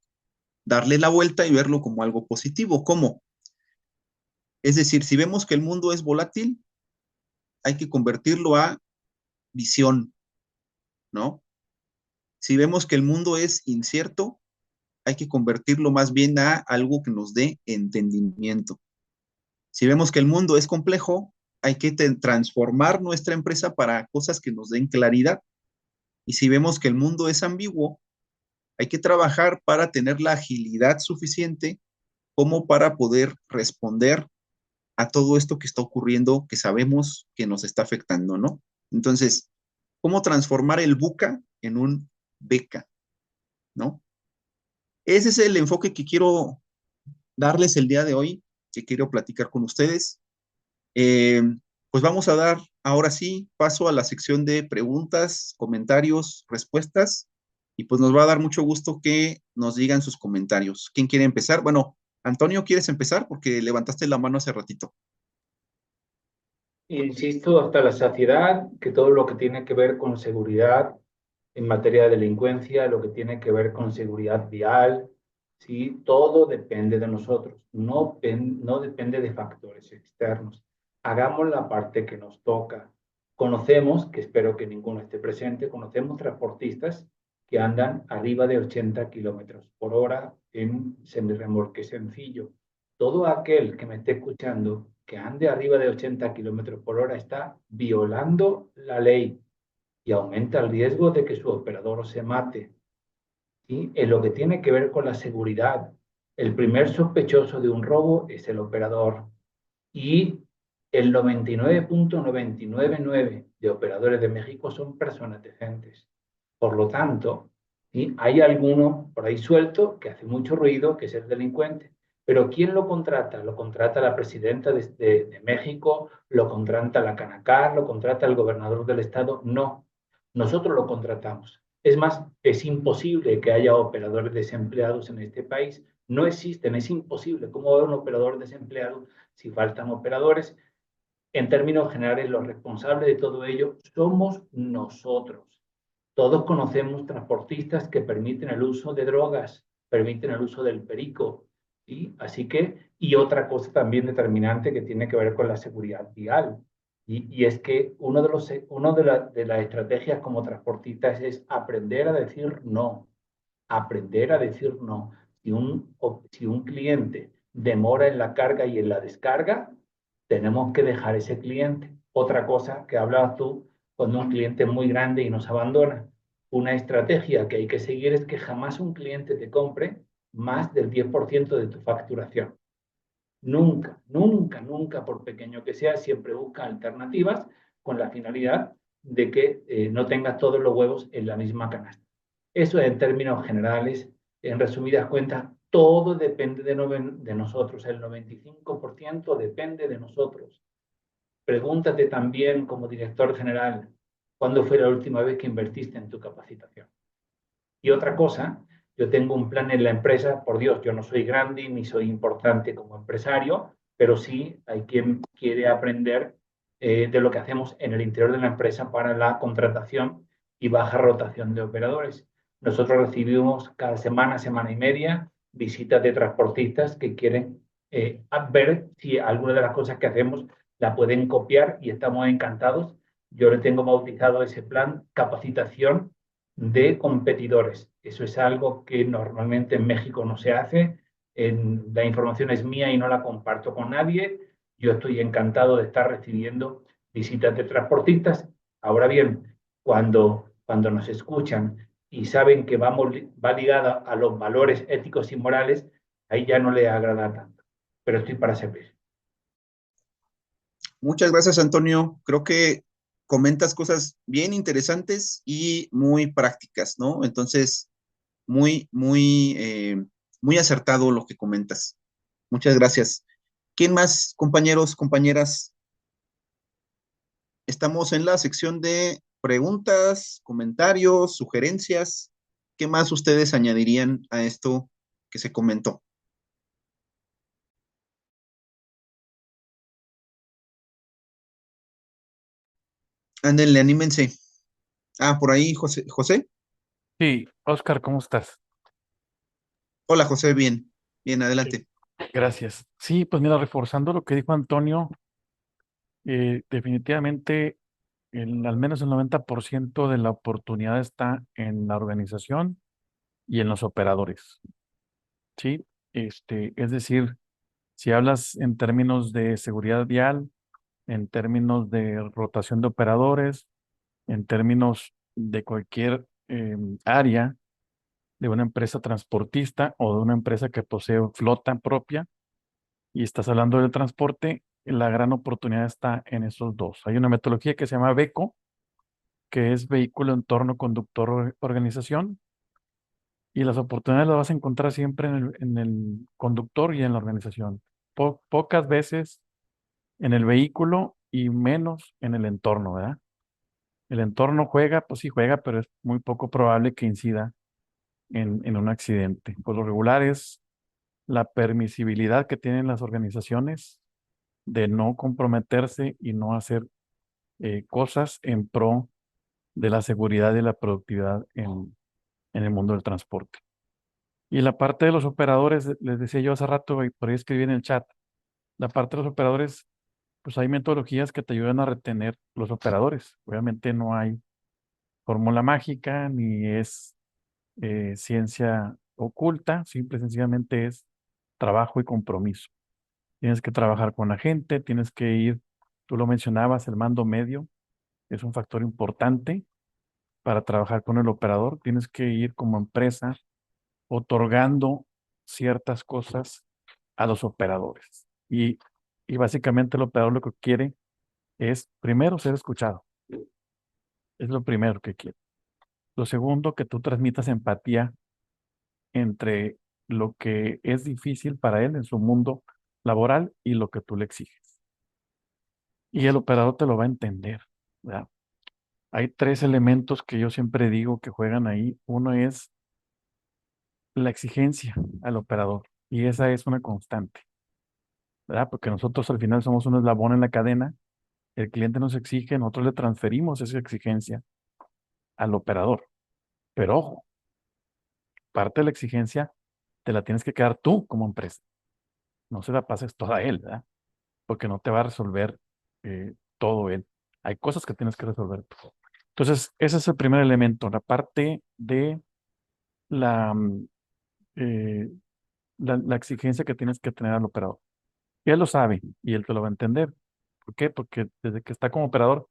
darle la vuelta y verlo como algo positivo. ¿Cómo? Es decir, si vemos que el mundo es volátil, hay que convertirlo a visión, ¿no? Si vemos que el mundo es incierto, hay que convertirlo más bien a algo que nos dé entendimiento. Si vemos que el mundo es complejo, hay que transformar nuestra empresa para cosas que nos den claridad. Y si vemos que el mundo es ambiguo, hay que trabajar para tener la agilidad suficiente como para poder responder a todo esto que está ocurriendo, que sabemos que nos está afectando, ¿no? Entonces, ¿cómo transformar el VUCA en un beca, ¿no? Ese es el enfoque que quiero darles el día de hoy, que quiero platicar con ustedes. Eh, pues vamos a dar ahora sí paso a la sección de preguntas, comentarios, respuestas, y pues nos va a dar mucho gusto que nos digan sus comentarios. ¿Quién quiere empezar? Bueno, Antonio, ¿quieres empezar? Porque levantaste la mano hace ratito.
Insisto hasta la saciedad que todo lo que tiene que ver con seguridad en materia de delincuencia, lo que tiene que ver con seguridad vial, ¿sí? Todo depende de nosotros, no depende de factores externos. Hagamos la parte que nos toca. Conocemos, que espero que ninguno esté presente, conocemos transportistas que andan arriba de 80 kilómetros por hora en semirremolque sencillo. Todo aquel que me esté escuchando que ande arriba de 80 kilómetros por hora está violando la ley y aumenta el riesgo de que su operador se mate. ¿Sí? En lo que tiene que ver con la seguridad, el primer sospechoso de un robo es el operador y el 99.999 de operadores de México son personas decentes. Por lo tanto, ¿sí? Hay alguno por ahí suelto que hace mucho ruido, que es el delincuente. Pero ¿quién lo contrata? Lo contrata la presidenta de México, lo contrata la Canacar, lo contrata el gobernador del estado. No, nosotros lo contratamos. Es más, es imposible que haya operadores desempleados en este país. No existen, es imposible. ¿Cómo va a haber un operador desempleado si faltan operadores? En términos generales, los responsables de todo ello somos nosotros. Todos conocemos transportistas que permiten el uso de drogas, permiten el uso del perico. ¿Sí? Así que, y otra cosa también determinante que tiene que ver con la seguridad vial. Y es que una de las estrategias como transportistas es aprender a decir no. Aprender a decir no. Si un cliente demora en la carga y en la descarga, tenemos que dejar ese cliente. Otra cosa que hablabas tú, cuando un cliente es muy grande y nos abandona, una estrategia que hay que seguir es que jamás un cliente te compre más del 10% de tu facturación. Nunca, nunca, nunca, por pequeño que sea, siempre busca alternativas con la finalidad de que no tengas todos los huevos en la misma canasta. Eso en términos generales, en resumidas cuentas, todo depende de nosotros, el 95% depende de nosotros. Pregúntate también como director general, ¿cuándo fue la última vez que invertiste en tu capacitación? Y otra cosa, yo tengo un plan en la empresa, por Dios, yo no soy grande ni soy importante como empresario, pero sí hay quien quiere aprender de lo que hacemos en el interior de la empresa para la contratación y baja rotación de operadores. Nosotros recibimos cada semana, semana y media, visitas de transportistas que quieren ver si alguna de las cosas que hacemos la pueden copiar y estamos encantados. Yo le tengo bautizado ese plan capacitación de competidores. Eso es algo que normalmente en México no se hace. La información es mía y no la comparto con nadie. Yo estoy encantado de estar recibiendo visitas de transportistas. Ahora bien, cuando nos escuchan y saben que va ligada a los valores éticos y morales, ahí ya no les agrada tanto. Pero estoy para servir.
Muchas gracias, Antonio. Creo que comentas cosas bien interesantes y muy prácticas, ¿no? Entonces, muy acertado lo que comentas. Muchas gracias. ¿Quién más, compañeros, compañeras? Estamos en la sección de preguntas, comentarios, sugerencias. ¿Qué más ustedes añadirían a esto que se comentó? Ándenle, anímense. Ah, por ahí, José. José.
Sí, Oscar, ¿cómo estás?
Hola, José, bien. Bien,
Sí.
adelante.
Gracias. Sí, pues mira, reforzando lo que dijo Antonio, definitivamente al menos el 90% de la oportunidad está en la organización y en los operadores, ¿sí? Es decir, si hablas en términos de seguridad vial, en términos de rotación de operadores, en términos de cualquier área de una empresa transportista o de una empresa que posee flota propia, y estás hablando del transporte, la gran oportunidad está en esos dos. Hay una metodología que se llama VECO, que es vehículo, entorno, conductor, organización, y las oportunidades las vas a encontrar siempre en el conductor y en la organización. Pocas veces en el vehículo y menos en el entorno, ¿verdad? El entorno juega, pues sí juega, pero es muy poco probable que incida en un accidente. Por lo regular es la permisibilidad que tienen las organizaciones de no comprometerse y no hacer cosas en pro de la seguridad y la productividad en el mundo del transporte. Y la parte de los operadores, les decía yo hace rato, y por ahí escribí en el chat, la parte de los operadores, pues hay metodologías que te ayudan a retener los operadores. Obviamente no hay fórmula mágica ni es ciencia oculta, simple y sencillamente es trabajo y compromiso. Tienes que trabajar con la gente, tienes que ir, tú lo mencionabas, el mando medio es un factor importante para trabajar con el operador. Tienes que ir como empresa otorgando ciertas cosas a los operadores. Y básicamente el operador lo que quiere es, primero, ser escuchado. Es lo primero que quiere. Lo segundo, que tú transmitas empatía entre lo que es difícil para él en su mundo laboral y lo que tú le exiges. Y el operador te lo va a entender, ¿verdad? Hay tres elementos que yo siempre digo que juegan ahí. Uno es la exigencia al operador y esa es una constante, ¿verdad? Porque nosotros al final somos un eslabón en la cadena, el cliente nos exige, nosotros le transferimos esa exigencia al operador. Pero ojo, parte de la exigencia te la tienes que quedar tú como empresa. No se la pases toda a él, ¿verdad? Porque no te va a resolver todo él. Hay cosas que tienes que resolver tú. Entonces, ese es el primer elemento, la parte de la, eh, la exigencia que tienes que tener al operador. Y él lo sabe y él te lo va a entender. ¿Por qué? Porque desde que está como operador,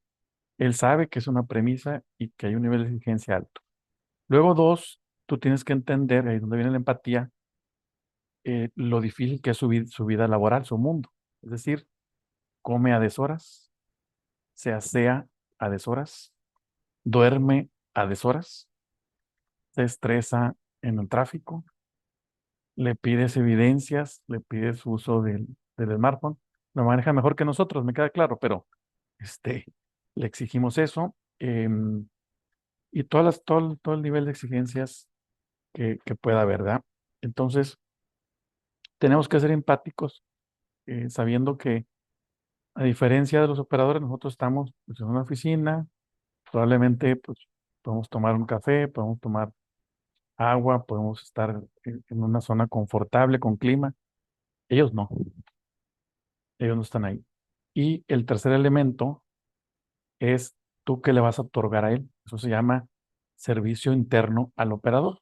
él sabe que es una premisa y que hay un nivel de exigencia alto. Luego, dos, tú tienes que entender, ahí es donde viene la empatía, lo difícil que es su vida laboral, su mundo. Es decir, come a deshoras, se asea a deshoras, duerme a deshoras, se estresa en el tráfico, le pides evidencias, le pides su uso del smartphone, lo maneja mejor que nosotros, me queda claro, pero este, le exigimos eso y todo el nivel de exigencias que pueda haber, ¿verdad? Entonces, tenemos que ser empáticos, sabiendo que a diferencia de los operadores, nosotros estamos pues, en una oficina, probablemente pues, podemos tomar un café, podemos tomar agua, podemos estar en una zona confortable con clima. Ellos no están ahí. Y el tercer elemento es tú que le vas a otorgar a él. Eso se llama servicio interno al operador.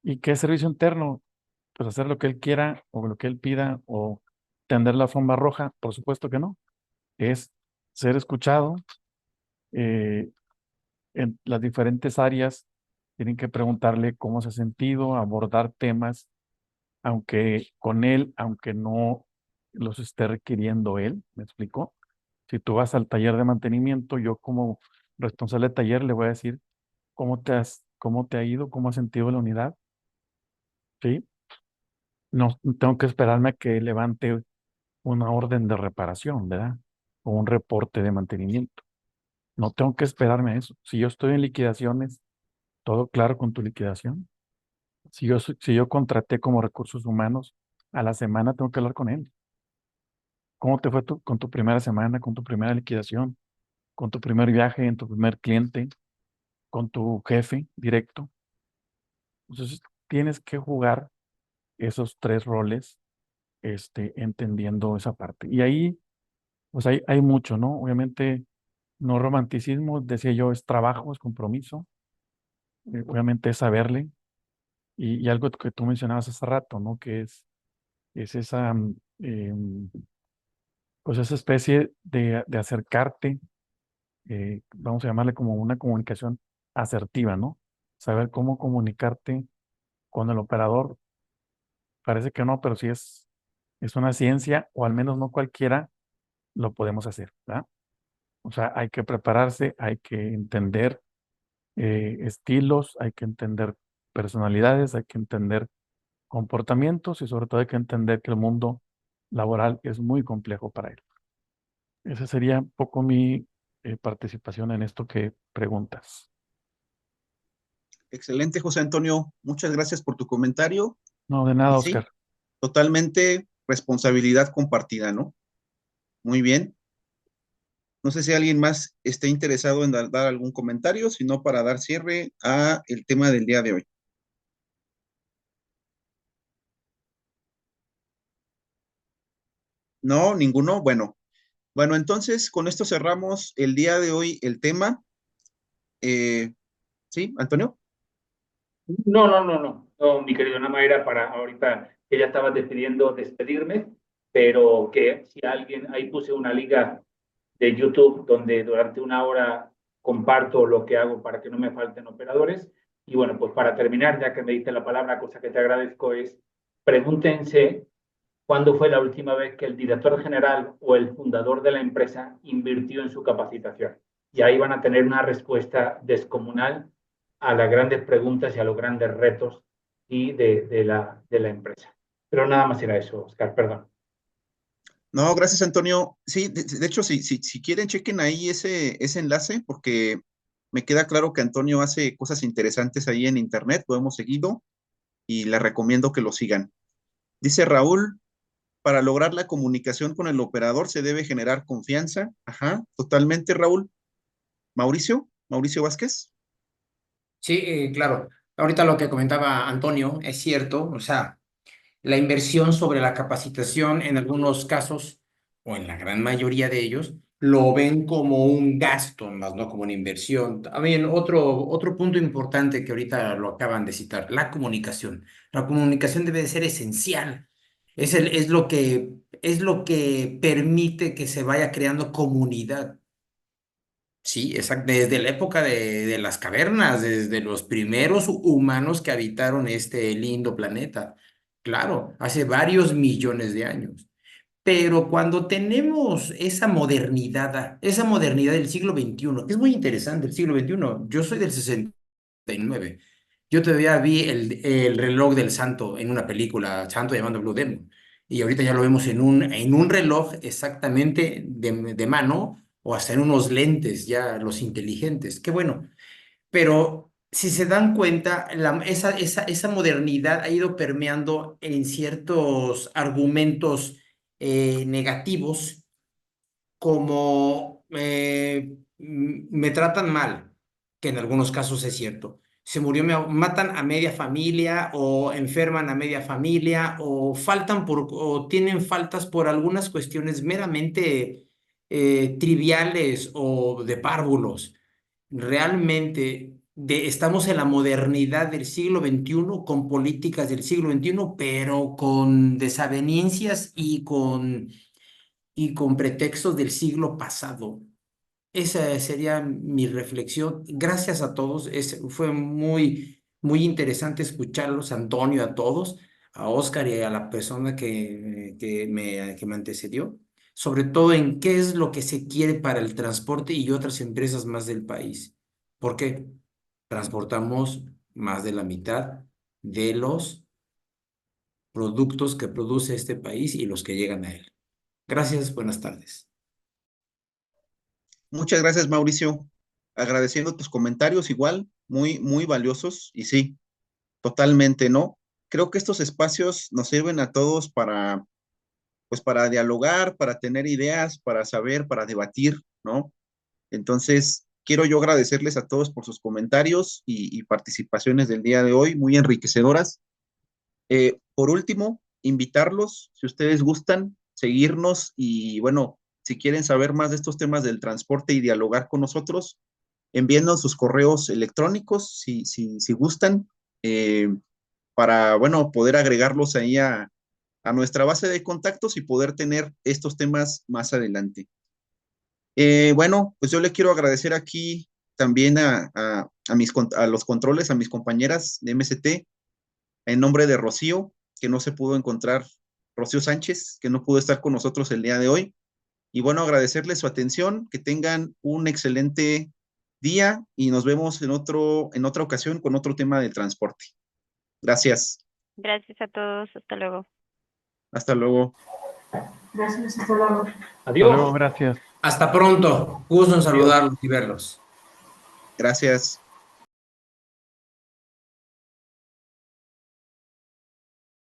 ¿Y qué es servicio interno? Pues hacer lo que él quiera o lo que él pida o tender la alfombra roja. Por supuesto que no. Es ser escuchado. eh, en las diferentes áreas tienen que preguntarle cómo se ha sentido, abordar temas, aunque con él, aunque no los esté requiriendo él. ¿Me explico? Si tú vas al taller de mantenimiento, yo como responsable de taller le voy a decir cómo te ha ido, cómo has sentido la unidad, ¿sí? No tengo que esperarme a que levante una orden de reparación, ¿verdad? O un reporte de mantenimiento. No tengo que esperarme a eso. Si yo estoy en liquidaciones, todo claro con tu liquidación. Si yo contraté como recursos humanos, a la semana tengo que hablar con él. ¿Cómo te fue con tu primera semana, con tu primera liquidación, con tu primer viaje, en tu primer cliente, con tu jefe directo? Entonces, tienes que jugar esos tres roles, entendiendo esa parte. Y ahí, pues hay mucho, ¿no? Obviamente, no romanticismo, decía yo, es trabajo, es compromiso. Obviamente es saberle. Y algo que tú mencionabas hace rato, ¿no? Que es esa, pues esa especie de acercarte, vamos a llamarle como una comunicación asertiva, ¿no? Saber cómo comunicarte con el operador. Parece que no, pero sí Es una ciencia, o al menos no cualquiera lo podemos hacer, ¿verdad? O sea, hay que prepararse, hay que entender estilos, hay que entender personalidades, hay que entender comportamientos y sobre todo hay que entender que el mundo laboral es muy complejo para él. Esa sería un poco mi participación en esto que preguntas.
Excelente, José Antonio. Muchas gracias por tu comentario.
No, de nada,
Y sí,
Oscar.
totalmente responsabilidad compartida, ¿no? Muy bien. No sé si alguien más esté interesado en dar algún comentario, sino para dar cierre a el tema del día de hoy. No, ninguno. Bueno, entonces con esto cerramos el día de hoy el tema. ¿Sí, Antonio?
No, mi querido Nama, era para ahorita que ya estaba decidiendo despedirme, pero que si alguien, ahí puse una liga de YouTube donde durante una hora comparto lo que hago para que no me falten operadores. Y bueno, pues para terminar, ya que me diste la palabra, cosa que te agradezco es, pregúntense cuándo fue la última vez que el director general o el fundador de la empresa invirtió en su capacitación. Y ahí van a tener una respuesta descomunal a las grandes preguntas y a los grandes retos y de la empresa. Pero nada más era eso, Oscar, perdón.
No, gracias, Antonio. Sí, de hecho, si quieren, chequen ahí ese enlace, porque me queda claro que Antonio hace cosas interesantes ahí en internet, lo hemos seguido y les recomiendo que lo sigan. Dice Raúl, para lograr la comunicación con el operador se debe generar confianza. Ajá, totalmente, Raúl. Mauricio Vázquez.
Sí, claro. Ahorita lo que comentaba Antonio es cierto, o sea, la inversión sobre la capacitación en algunos casos, o en la gran mayoría de ellos, lo ven como un gasto, más no como una inversión. También otro punto importante que ahorita lo acaban de citar, la comunicación. La comunicación debe de ser esencial. Es lo que permite que se vaya creando comunidad. Sí, exacto. Desde la época de las cavernas, desde los primeros humanos que habitaron este lindo planeta. Claro, hace varios millones de años. Pero cuando tenemos esa modernidad del siglo XXI, que es muy interesante, el siglo XXI, yo soy del 69. Yo todavía vi el reloj del santo en una película, Santo llamando Blue Demon. Y ahorita ya lo vemos en un reloj exactamente de mano o hasta en unos lentes ya los inteligentes. Qué bueno. Pero si se dan cuenta, esa modernidad ha ido permeando en ciertos argumentos negativos como me tratan mal, que en algunos casos es cierto. Matan a media familia o enferman a media familia o tienen faltas por algunas cuestiones meramente triviales o de párvulos. Realmente estamos en la modernidad del siglo XXI con políticas del siglo XXI, pero con desavenencias y con pretextos del siglo pasado. Esa sería mi reflexión. Gracias a todos. Fue muy interesante escucharlos, Antonio, a todos, a Oscar y a la persona que me antecedió, sobre todo en qué es lo que se quiere para el transporte y otras empresas más del país. Porque transportamos más de la mitad de los productos que produce este país y los que llegan a él. Gracias, buenas tardes.
Muchas gracias, Mauricio. Agradeciendo tus comentarios igual, muy valiosos. Y sí, totalmente, ¿no? Creo que estos espacios nos sirven a todos pues para dialogar, para tener ideas, para saber, para debatir, ¿no? Entonces, quiero yo agradecerles a todos por sus comentarios y participaciones del día de hoy, muy enriquecedoras. Por último, invitarlos, si ustedes gustan, seguirnos y bueno, si quieren saber más de estos temas del transporte y dialogar con nosotros, enviando sus correos electrónicos, si gustan, para, bueno, poder agregarlos ahí a nuestra base de contactos y poder tener estos temas más adelante. Bueno, pues yo le quiero agradecer aquí también a los controles, a mis compañeras de MST, en nombre de Rocío, que no se pudo encontrar Rocío Sánchez, que no pudo estar con nosotros el día de hoy. Y bueno, agradecerles su atención, que tengan un excelente día y nos vemos en otra ocasión con otro tema de transporte. Gracias.
Gracias a todos. Hasta luego.
Hasta luego.
Gracias, hasta luego.
Hasta
Adiós.
luego, gracias.
Hasta pronto. Gusto en saludarlos y verlos.
Gracias.